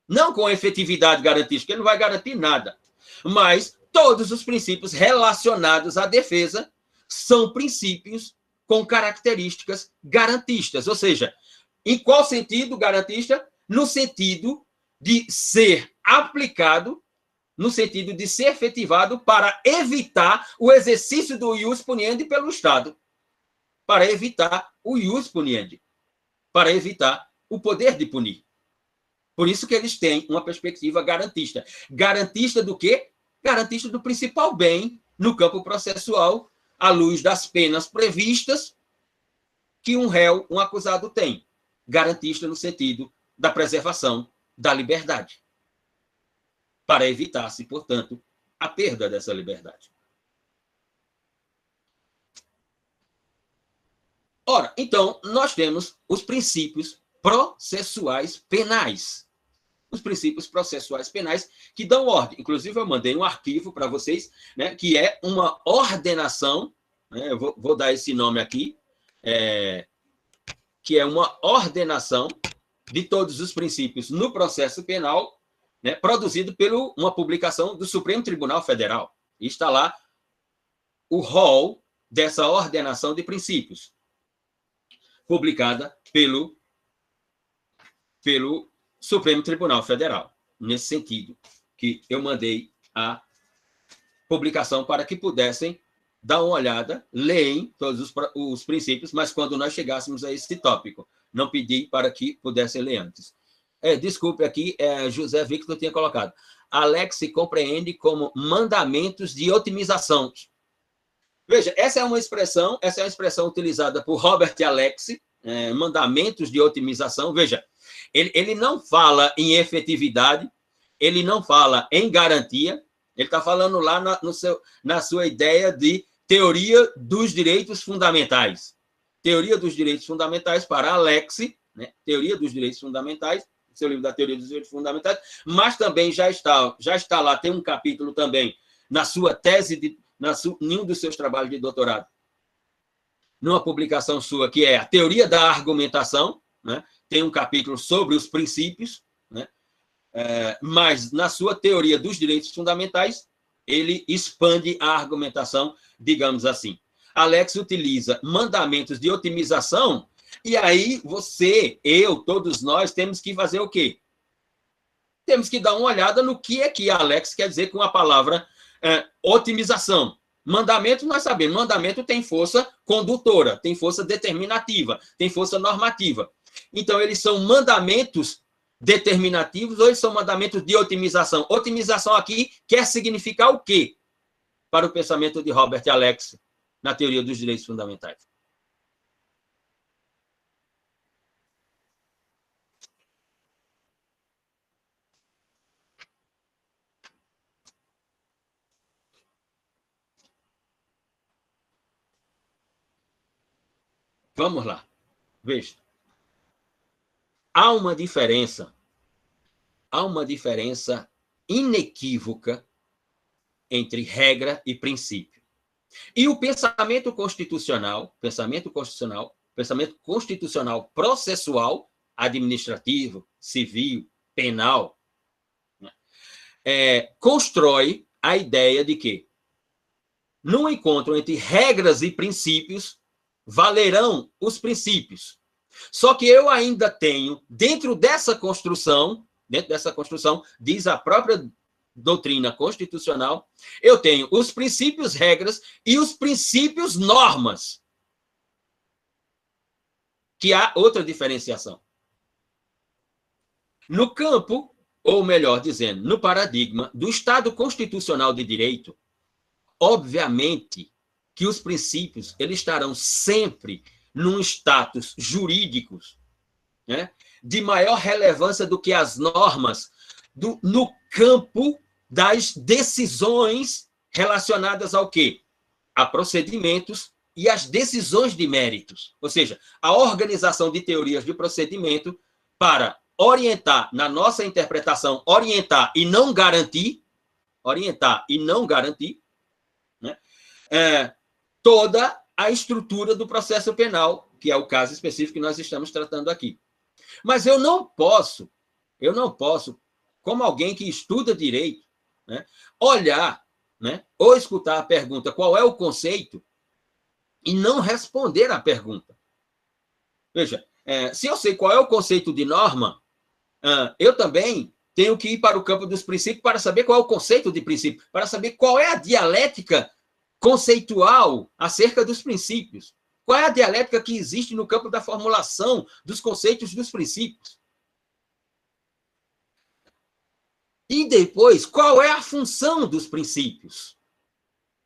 Não com efetividade garantística, ele não vai garantir nada. Mas todos os princípios relacionados à defesa são princípios com características garantistas. Ou seja, em qual sentido garantista? No sentido de ser aplicado, no sentido de ser efetivado para evitar o exercício do ius puniendi pelo Estado. Para evitar o ius puniendi. Para evitar o poder de punir. Por isso que eles têm uma perspectiva garantista. Garantista do quê? Garantista do principal bem no campo processual, à luz das penas previstas que um réu, um acusado tem. Garantista no sentido da preservação da liberdade. Para evitar-se, portanto, a perda dessa liberdade. Ora, então, nós temos os princípios processuais penais. Os princípios processuais penais que dão ordem. Inclusive, eu mandei um arquivo para vocês, né, que é uma ordenação, né, eu vou dar esse nome aqui, que é uma ordenação de todos os princípios no processo penal, né, produzido por uma publicação do Supremo Tribunal Federal. E está lá o rol dessa ordenação de princípios, publicada pelo Supremo Tribunal Federal. Nesse sentido, que eu mandei a publicação para que pudessem dar uma olhada, leem todos os princípios, mas quando nós chegássemos a esse tópico, não pedi para que pudessem ler antes. Desculpe aqui, José Victor tinha colocado. Alex se compreende como mandamentos de otimização. Veja, essa é uma expressão utilizada por Robert Alex, mandamentos de otimização. Veja, ele não fala em efetividade, ele não fala em garantia, ele está falando lá na sua ideia de teoria dos direitos fundamentais. Teoria dos direitos fundamentais para Alex, né? Teoria dos direitos fundamentais, seu livro da Teoria dos Direitos Fundamentais, mas também já está lá, tem um capítulo também na sua tese, em um dos seus trabalhos de doutorado, numa publicação sua, que é a Teoria da Argumentação, né? Tem um capítulo sobre os princípios, né? Mas na sua Teoria dos Direitos Fundamentais, ele expande a argumentação, digamos assim. Alex utiliza mandamentos de otimização, e aí você, eu, todos nós, temos que fazer o quê? Temos que dar uma olhada no que é que Alex quer dizer com a palavra otimização. Mandamento, nós sabemos, mandamento tem força condutora, tem força determinativa, tem força normativa. Então, eles são mandamentos determinativos ou eles são mandamentos de otimização? Otimização aqui quer significar o quê? Para o pensamento de Robert Alex, na Teoria dos Direitos Fundamentais. Vamos lá. Veja. Há uma diferença inequívoca entre regra e princípio. E o pensamento constitucional processual, administrativo, civil, penal, né, constrói a ideia de que, num encontro entre regras e princípios, valerão os princípios. Só que eu ainda tenho, dentro dessa construção, diz a própria doutrina constitucional, eu tenho os princípios regras e os princípios normas. Que há outra diferenciação. No campo, ou melhor dizendo, no paradigma do Estado constitucional de direito, obviamente que os princípios eles estarão sempre num status jurídico, né, de maior relevância do que as normas no campo das decisões relacionadas ao quê? A procedimentos e as decisões de méritos. Ou seja, a organização de teorias de procedimento para orientar, na nossa interpretação, orientar e não garantir, né, toda a estrutura do processo penal, que é o caso específico que nós estamos tratando aqui. Mas eu não posso, como alguém que estuda direito, né, olhar, né, ou escutar a pergunta qual é o conceito e não responder à pergunta. Veja, se eu sei qual é o conceito de norma, eu também tenho que ir para o campo dos princípios para saber qual é o conceito de princípio, para saber qual é a dialética conceitual acerca dos princípios. Qual é a dialética que existe no campo da formulação dos conceitos dos princípios? E depois, qual é a função dos princípios?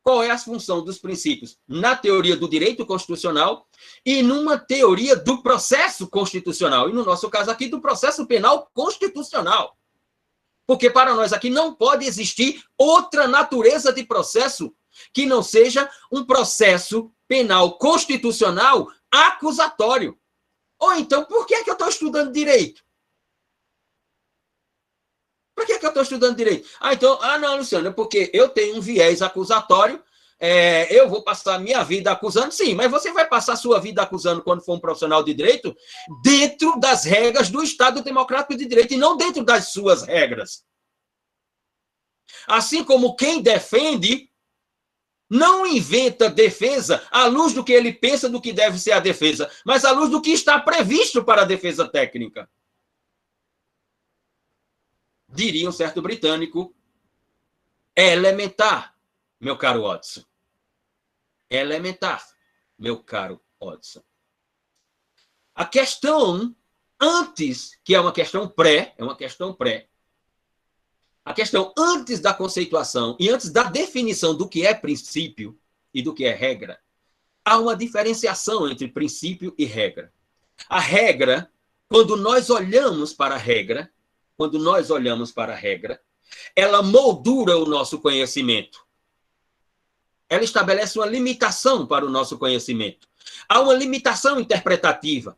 Qual é a função dos princípios na teoria do direito constitucional e numa teoria do processo constitucional? E no nosso caso aqui, do processo penal constitucional. Porque para nós aqui não pode existir outra natureza de processo que não seja um processo penal constitucional acusatório. Ou então, por que é que eu estou estudando direito? Por que é que eu estou estudando direito? Não, Luciano, é porque eu tenho um viés acusatório eu vou passar a minha vida acusando, sim, mas você vai passar a sua vida acusando quando for um profissional de direito dentro das regras do Estado Democrático de Direito e não dentro das suas regras. Assim como quem defende não inventa defesa à luz do que ele pensa do que deve ser a defesa, mas à luz do que está previsto para a defesa técnica. Diria um certo britânico, é elementar, meu caro Watson. É elementar, meu caro Watson. A questão antes, que é uma questão pré, a questão antes da conceituação e antes da definição do que é princípio e do que é regra, há uma diferenciação entre princípio e regra. A regra, quando nós olhamos para a regra, ela moldura o nosso conhecimento. Ela estabelece uma limitação para o nosso conhecimento. Há uma limitação interpretativa.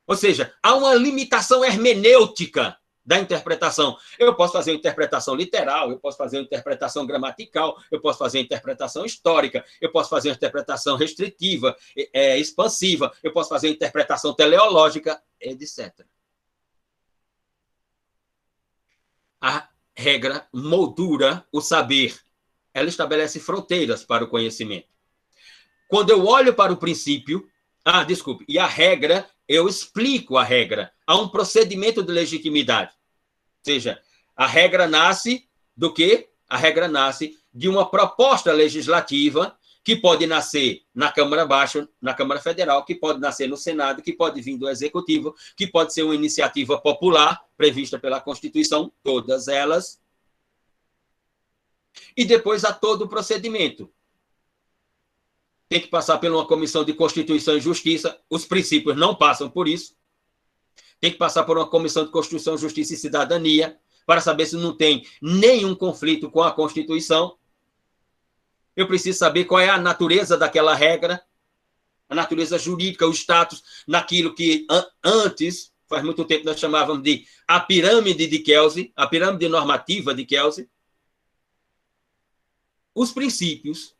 Ou seja, há uma limitação hermenêutica da interpretação. Eu posso fazer uma interpretação literal, eu posso fazer uma interpretação gramatical, eu posso fazer uma interpretação histórica, eu posso fazer uma interpretação restritiva, expansiva, eu posso fazer uma interpretação teleológica, etc. A regra moldura o saber. Ela estabelece fronteiras para o conhecimento. Quando eu olho para o princípio, e a regra, eu explico a regra. Há um procedimento de legitimidade. Ou seja, a regra nasce do quê? A regra nasce de uma proposta legislativa que pode nascer na Câmara Baixa, na Câmara Federal, que pode nascer no Senado, que pode vir do Executivo, que pode ser uma iniciativa popular prevista pela Constituição, todas elas. E depois há todo o procedimento. Tem que passar por uma comissão de Constituição e Justiça, os princípios não passam por isso. Tem que passar por uma comissão de Constituição, Justiça e Cidadania, para saber se não tem nenhum conflito com a Constituição. Eu preciso saber qual é a natureza daquela regra, a natureza jurídica, o status, naquilo que antes, faz muito tempo, nós chamávamos de a pirâmide de Kelsey, a pirâmide normativa de Kelsey. Os princípios,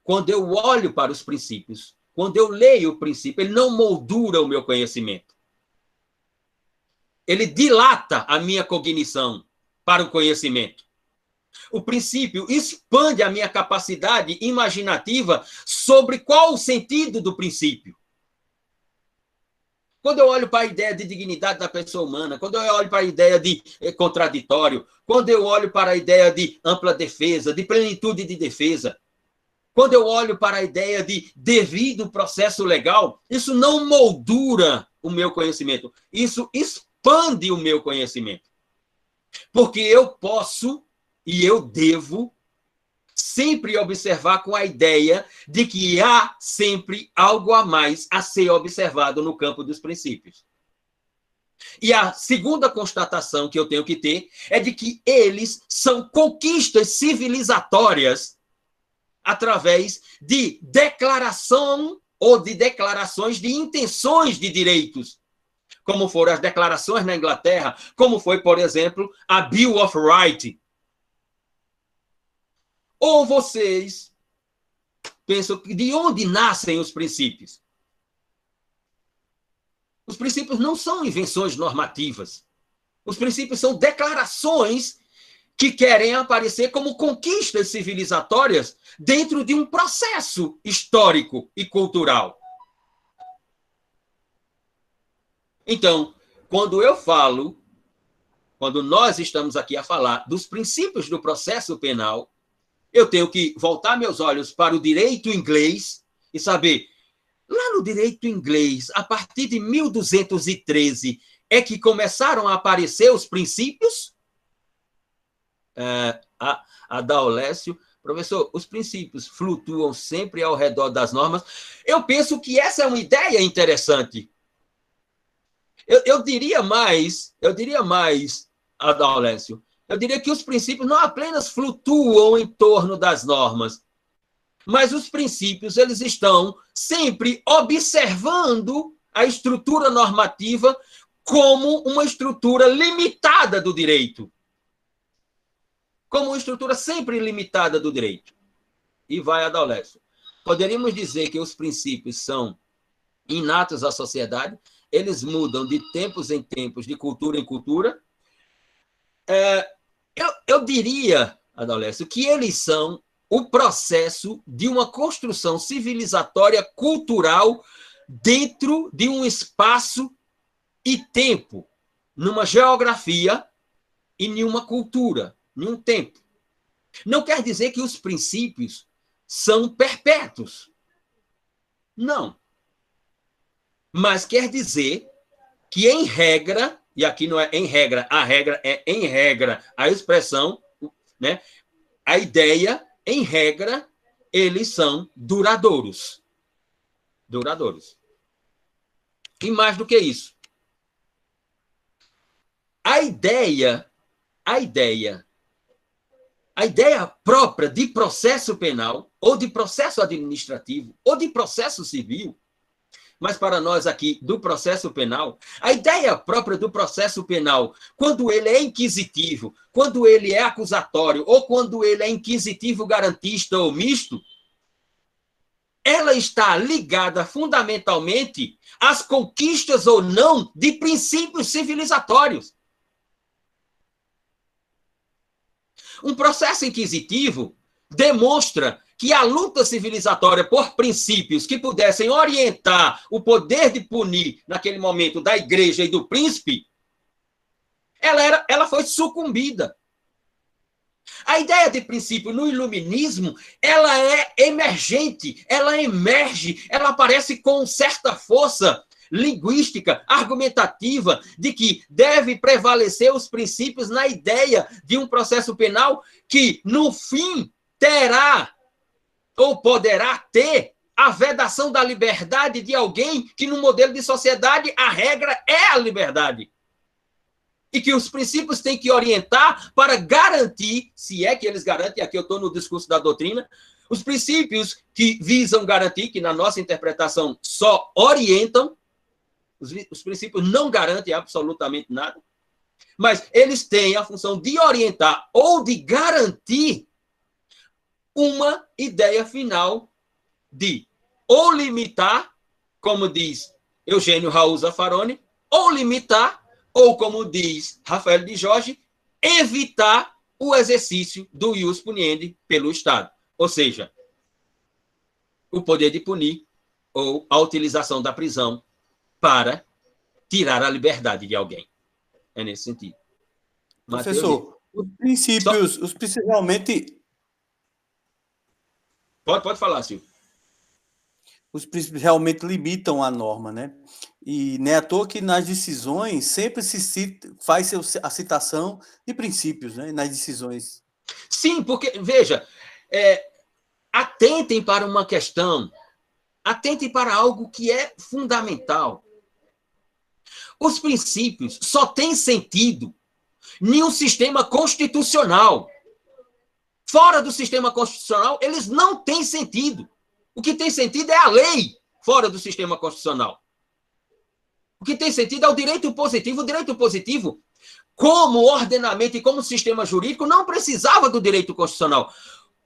quando eu olho para os princípios, quando eu leio o princípio, ele não moldura o meu conhecimento. Ele dilata a minha cognição para o conhecimento. O princípio expande a minha capacidade imaginativa sobre qual o sentido do princípio. Quando eu olho para a ideia de dignidade da pessoa humana, quando eu olho para a ideia de contraditório, quando eu olho para a ideia de ampla defesa, de plenitude de defesa, quando eu olho para a ideia de devido processo legal, isso não moldura o meu conhecimento, isso expande o meu conhecimento. Porque eu posso e eu devo sempre observar com a ideia de que há sempre algo a mais a ser observado no campo dos princípios. E a segunda constatação que eu tenho que ter é de que eles são conquistas civilizatórias através de declaração ou de declarações de intenções de direitos, como foram as declarações na Inglaterra, como foi, por exemplo, a Bill of Rights. Ou vocês pensam que de onde nascem os princípios? Os princípios não são invenções normativas. Os princípios são declarações que querem aparecer como conquistas civilizatórias dentro de um processo histórico e cultural. Então, quando nós estamos aqui a falar dos princípios do processo penal, eu tenho que voltar meus olhos para o direito inglês e saber, lá no direito inglês, a partir de 1213, é que começaram a aparecer os princípios? A Daulécio, professor, os princípios flutuam sempre ao redor das normas. Eu penso que essa é uma ideia interessante. Eu diria mais, Daulécio, eu diria que os princípios não apenas flutuam em torno das normas, mas os princípios eles estão sempre observando a estrutura normativa como uma estrutura limitada do direito. Como uma estrutura sempre limitada do direito. E vai, Adalércio. Poderíamos dizer que os princípios são inatos à sociedade, eles mudam de tempos em tempos, de cultura em cultura. Eu diria, Adalércio, que eles são o processo de uma construção civilizatória cultural dentro de um espaço e tempo, numa geografia e em uma cultura, em um tempo. Não quer dizer que os princípios são perpétuos. Não. Mas quer dizer que, em regra, e aqui não é em regra, a regra é em regra, a expressão, né? A ideia, em regra, eles são duradouros. Duradouros. E mais do que isso, a ideia própria de processo penal, ou de processo administrativo, ou de processo civil, mas para nós aqui, do processo penal, a ideia própria do processo penal, quando ele é inquisitivo, quando ele é acusatório, ou quando ele é inquisitivo, garantista ou misto, ela está ligada fundamentalmente às conquistas ou não de princípios civilizatórios. Um processo inquisitivo demonstra que a luta civilizatória por princípios que pudessem orientar o poder de punir, naquele momento, da igreja e do príncipe, ela foi sucumbida. A ideia de princípio no iluminismo, ela é emergente, ela emerge, ela aparece com certa força linguística, argumentativa, de que deve prevalecer os princípios na ideia de um processo penal que, no fim, terá ou poderá ter a vedação da liberdade de alguém que, no modelo de sociedade, a regra é a liberdade. E que os princípios têm que orientar para garantir, se é que eles garantem, aqui eu estou no discurso da doutrina, os princípios que visam garantir, que na nossa interpretação só orientam, os princípios não garantem absolutamente nada, mas eles têm a função de orientar ou de garantir uma ideia final de ou limitar, como diz Eugênio Raul Zaffaroni, ou limitar, ou como diz Rafael de Jorge, evitar o exercício do ius puniendi pelo Estado. Ou seja, o poder de punir ou a utilização da prisão para tirar a liberdade de alguém. É nesse sentido. Professor, os princípios realmente... Pode falar, Silvio. Os princípios realmente limitam a norma, né? E não é à toa que nas decisões sempre faz a citação de princípios, né? Nas decisões. Sim, porque, veja, atentem para uma questão, atentem para algo que é fundamental. Os princípios só têm sentido em um sistema constitucional. Fora do sistema constitucional, eles não têm sentido. O que tem sentido é a lei fora do sistema constitucional. O que tem sentido é o direito positivo. O direito positivo, como ordenamento e como sistema jurídico, não precisava do direito constitucional.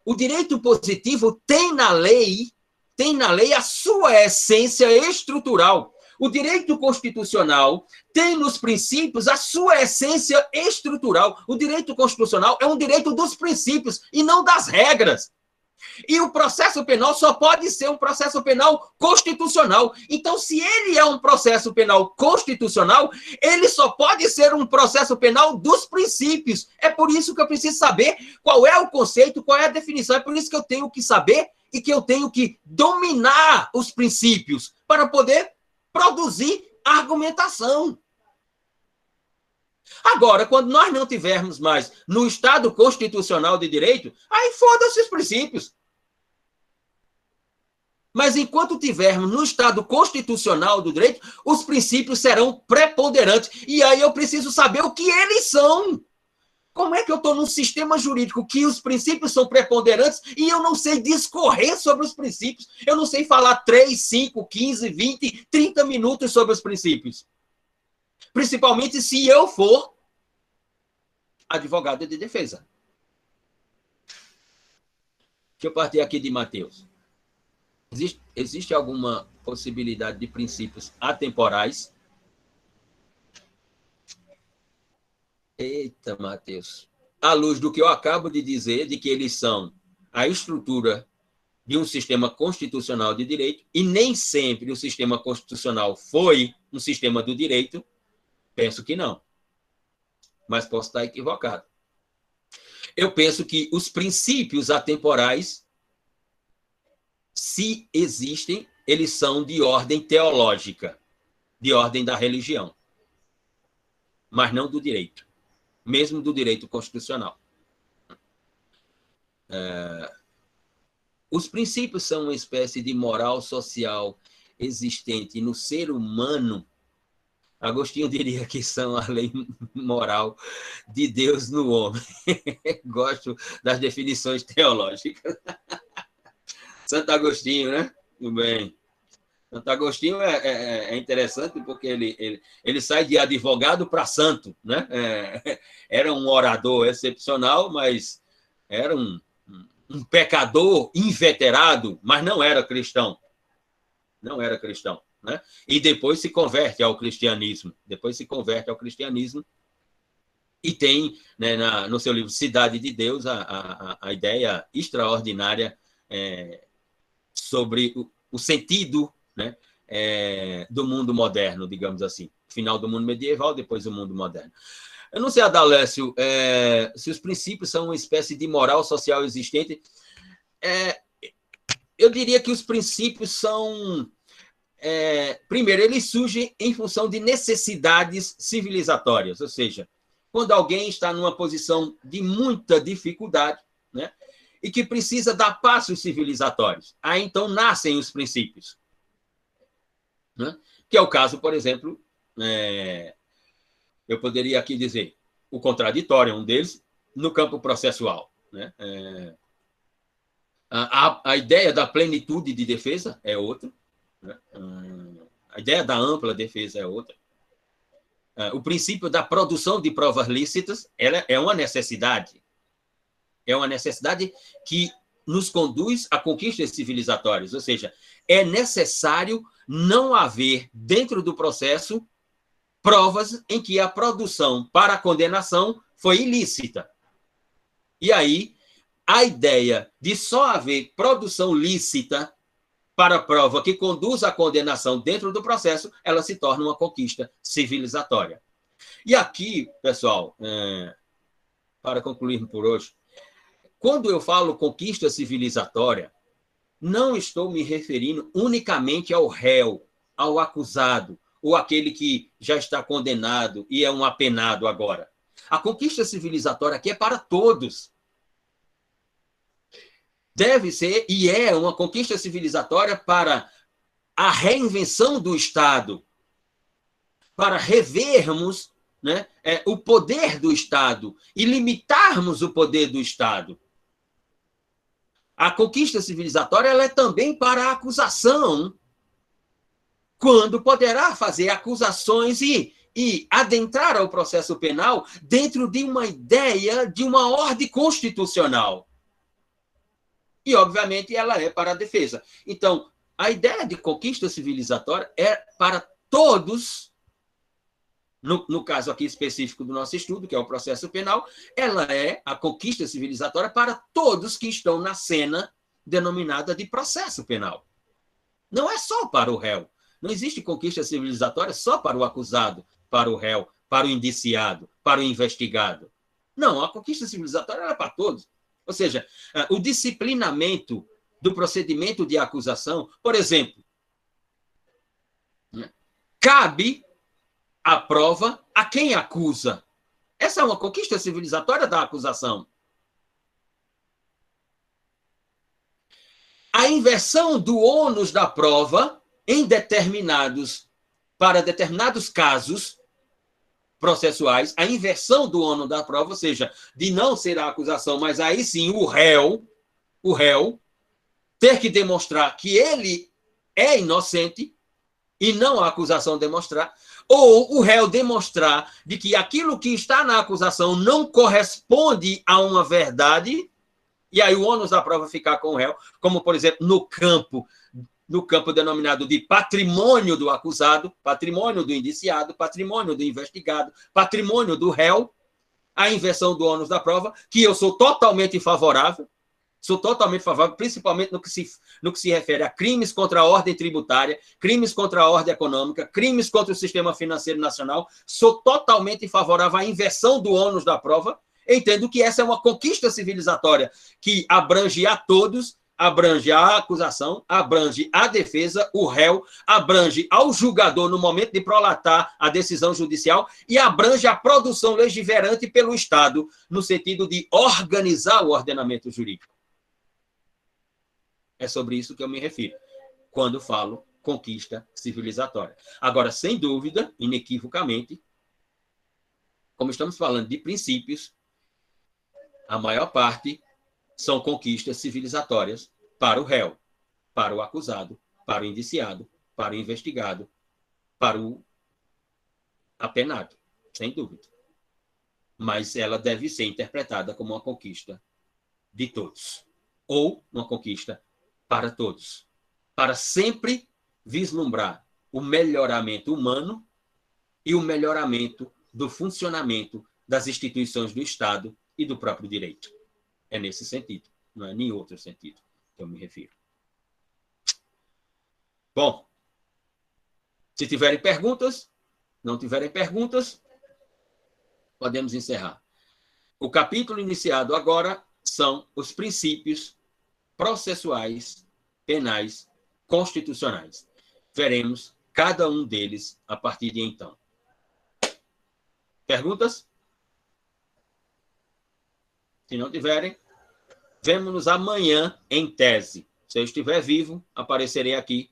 O direito positivo tem na lei a sua essência estrutural. O direito constitucional tem nos princípios a sua essência estrutural. O direito constitucional é um direito dos princípios e não das regras. E o processo penal só pode ser um processo penal constitucional. Então, se ele é um processo penal constitucional, ele só pode ser um processo penal dos princípios. É por isso que eu preciso saber qual é o conceito, qual é a definição. É por isso que eu tenho que saber e que eu tenho que dominar os princípios para poder produzir argumentação. Agora, quando nós não tivermos mais no Estado constitucional de direito, aí foda-se os princípios. Mas enquanto tivermos no Estado constitucional do direito, os princípios serão preponderantes. E aí eu preciso saber o que eles são. Como é que eu estou num sistema jurídico que os princípios são preponderantes e eu não sei discorrer sobre os princípios? Eu não sei falar 3, 5, 15, 20, 30 minutos sobre os princípios. Principalmente se eu for advogado de defesa. Deixa eu partir aqui de Mateus. Existe alguma possibilidade de princípios atemporais? Eita, Mateus. À luz do que eu acabo de dizer, de que eles são a estrutura de um sistema constitucional de direito, e nem sempre o sistema constitucional foi um sistema do direito, penso que não. Mas posso estar equivocado. Eu penso que os princípios atemporais, se existem, eles são de ordem teológica, de ordem da religião, mas não do direito, mesmo do direito constitucional. Os princípios são uma espécie de moral social existente no ser humano. Agostinho diria que são a lei moral de Deus no homem. Gosto das definições teológicas. Santo Agostinho, né? Tudo bem. Santo Agostinho é interessante porque ele sai de advogado para santo, né? Era um orador excepcional, mas era um pecador inveterado, mas não era cristão. Não era cristão, né? E depois se converte ao cristianismo. E tem, né, no seu livro Cidade de Deus a ideia extraordinária sobre o sentido, né, do mundo moderno, digamos assim. Final do mundo medieval, depois o mundo moderno. Eu não sei, Adalécio, se os princípios são uma espécie de moral social existente. Eu diria que os princípios são... primeiro, eles surgem em função de necessidades civilizatórias, ou seja, quando alguém está numa posição de muita dificuldade, né, e que precisa dar passos civilizatórios. Aí, então, nascem os princípios. Né? Que é o caso, por exemplo... eu poderia aqui dizer o contraditório, um deles, no campo processual. Né? A ideia da plenitude de defesa é outra. Né? A ideia da ampla defesa é outra. O princípio da produção de provas lícitas ela é uma necessidade. É uma necessidade que nos conduz a conquistas civilizatórias. Ou seja, é necessário não haver, dentro do processo, provas em que a produção para a condenação foi ilícita. E aí, a ideia de só haver produção lícita para a prova que conduz à condenação dentro do processo, ela se torna uma conquista civilizatória. E aqui, pessoal, para concluir por hoje, quando eu falo conquista civilizatória, não estou me referindo unicamente ao réu, ao acusado, ou aquele que já está condenado e é um apenado agora. A conquista civilizatória aqui é para todos. Deve ser e é uma conquista civilizatória para a reinvenção do Estado, para revermos, né, o poder do Estado e limitarmos o poder do Estado. A conquista civilizatória ela é também para a acusação, quando poderá fazer acusações e adentrar ao processo penal dentro de uma ideia de uma ordem constitucional. E, obviamente, ela é para a defesa. Então, a ideia de conquista civilizatória é para todos, no caso aqui específico do nosso estudo, que é o processo penal, ela é a conquista civilizatória para todos que estão na cena denominada de processo penal. Não é só para o réu. Não existe conquista civilizatória só para o acusado, para o réu, para o indiciado, para o investigado. Não, a conquista civilizatória é para todos. Ou seja, o disciplinamento do procedimento de acusação, por exemplo, cabe a prova a quem acusa. Essa é uma conquista civilizatória da acusação. A inversão do ônus da prova para determinados casos processuais, a inversão do ônus da prova, ou seja, de não ser a acusação, mas aí sim o réu ter que demonstrar que ele é inocente e não a acusação demonstrar, ou o réu demonstrar de que aquilo que está na acusação não corresponde a uma verdade, e aí o ônus da prova ficar com o réu, como, por exemplo, no campo denominado de patrimônio do acusado, patrimônio do indiciado, patrimônio do investigado, patrimônio do réu, a inversão do ônus da prova, que eu sou totalmente favorável, principalmente no que se refere a crimes contra a ordem tributária, crimes contra a ordem econômica, crimes contra o sistema financeiro nacional. Sou totalmente favorável à inversão do ônus da prova. Entendo que essa é uma conquista civilizatória que abrange a todos, abrange a acusação, abrange a defesa, o réu, abrange ao julgador no momento de prolatar a decisão judicial e abrange a produção legiverante pelo Estado, no sentido de organizar o ordenamento jurídico. É sobre isso que eu me refiro, quando falo conquista civilizatória. Agora, sem dúvida, inequivocamente, como estamos falando de princípios, a maior parte são conquistas civilizatórias para o réu, para o acusado, para o indiciado, para o investigado, para o apenado, sem dúvida. Mas ela deve ser interpretada como uma conquista de todos, ou uma conquista para todos, para sempre vislumbrar o melhoramento humano e o melhoramento do funcionamento das instituições do Estado e do próprio direito. É nesse sentido, não é em outro sentido que eu me refiro. Bom, se tiverem perguntas, não tiverem perguntas, podemos encerrar. O capítulo iniciado agora são os princípios processuais, penais, constitucionais. Veremos cada um deles a partir de então. Perguntas? Se não tiverem, vemo-nos amanhã em tese. Se eu estiver vivo, aparecerei aqui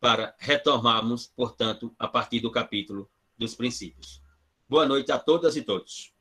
para retomarmos, portanto, a partir do capítulo dos princípios. Boa noite a todas e todos.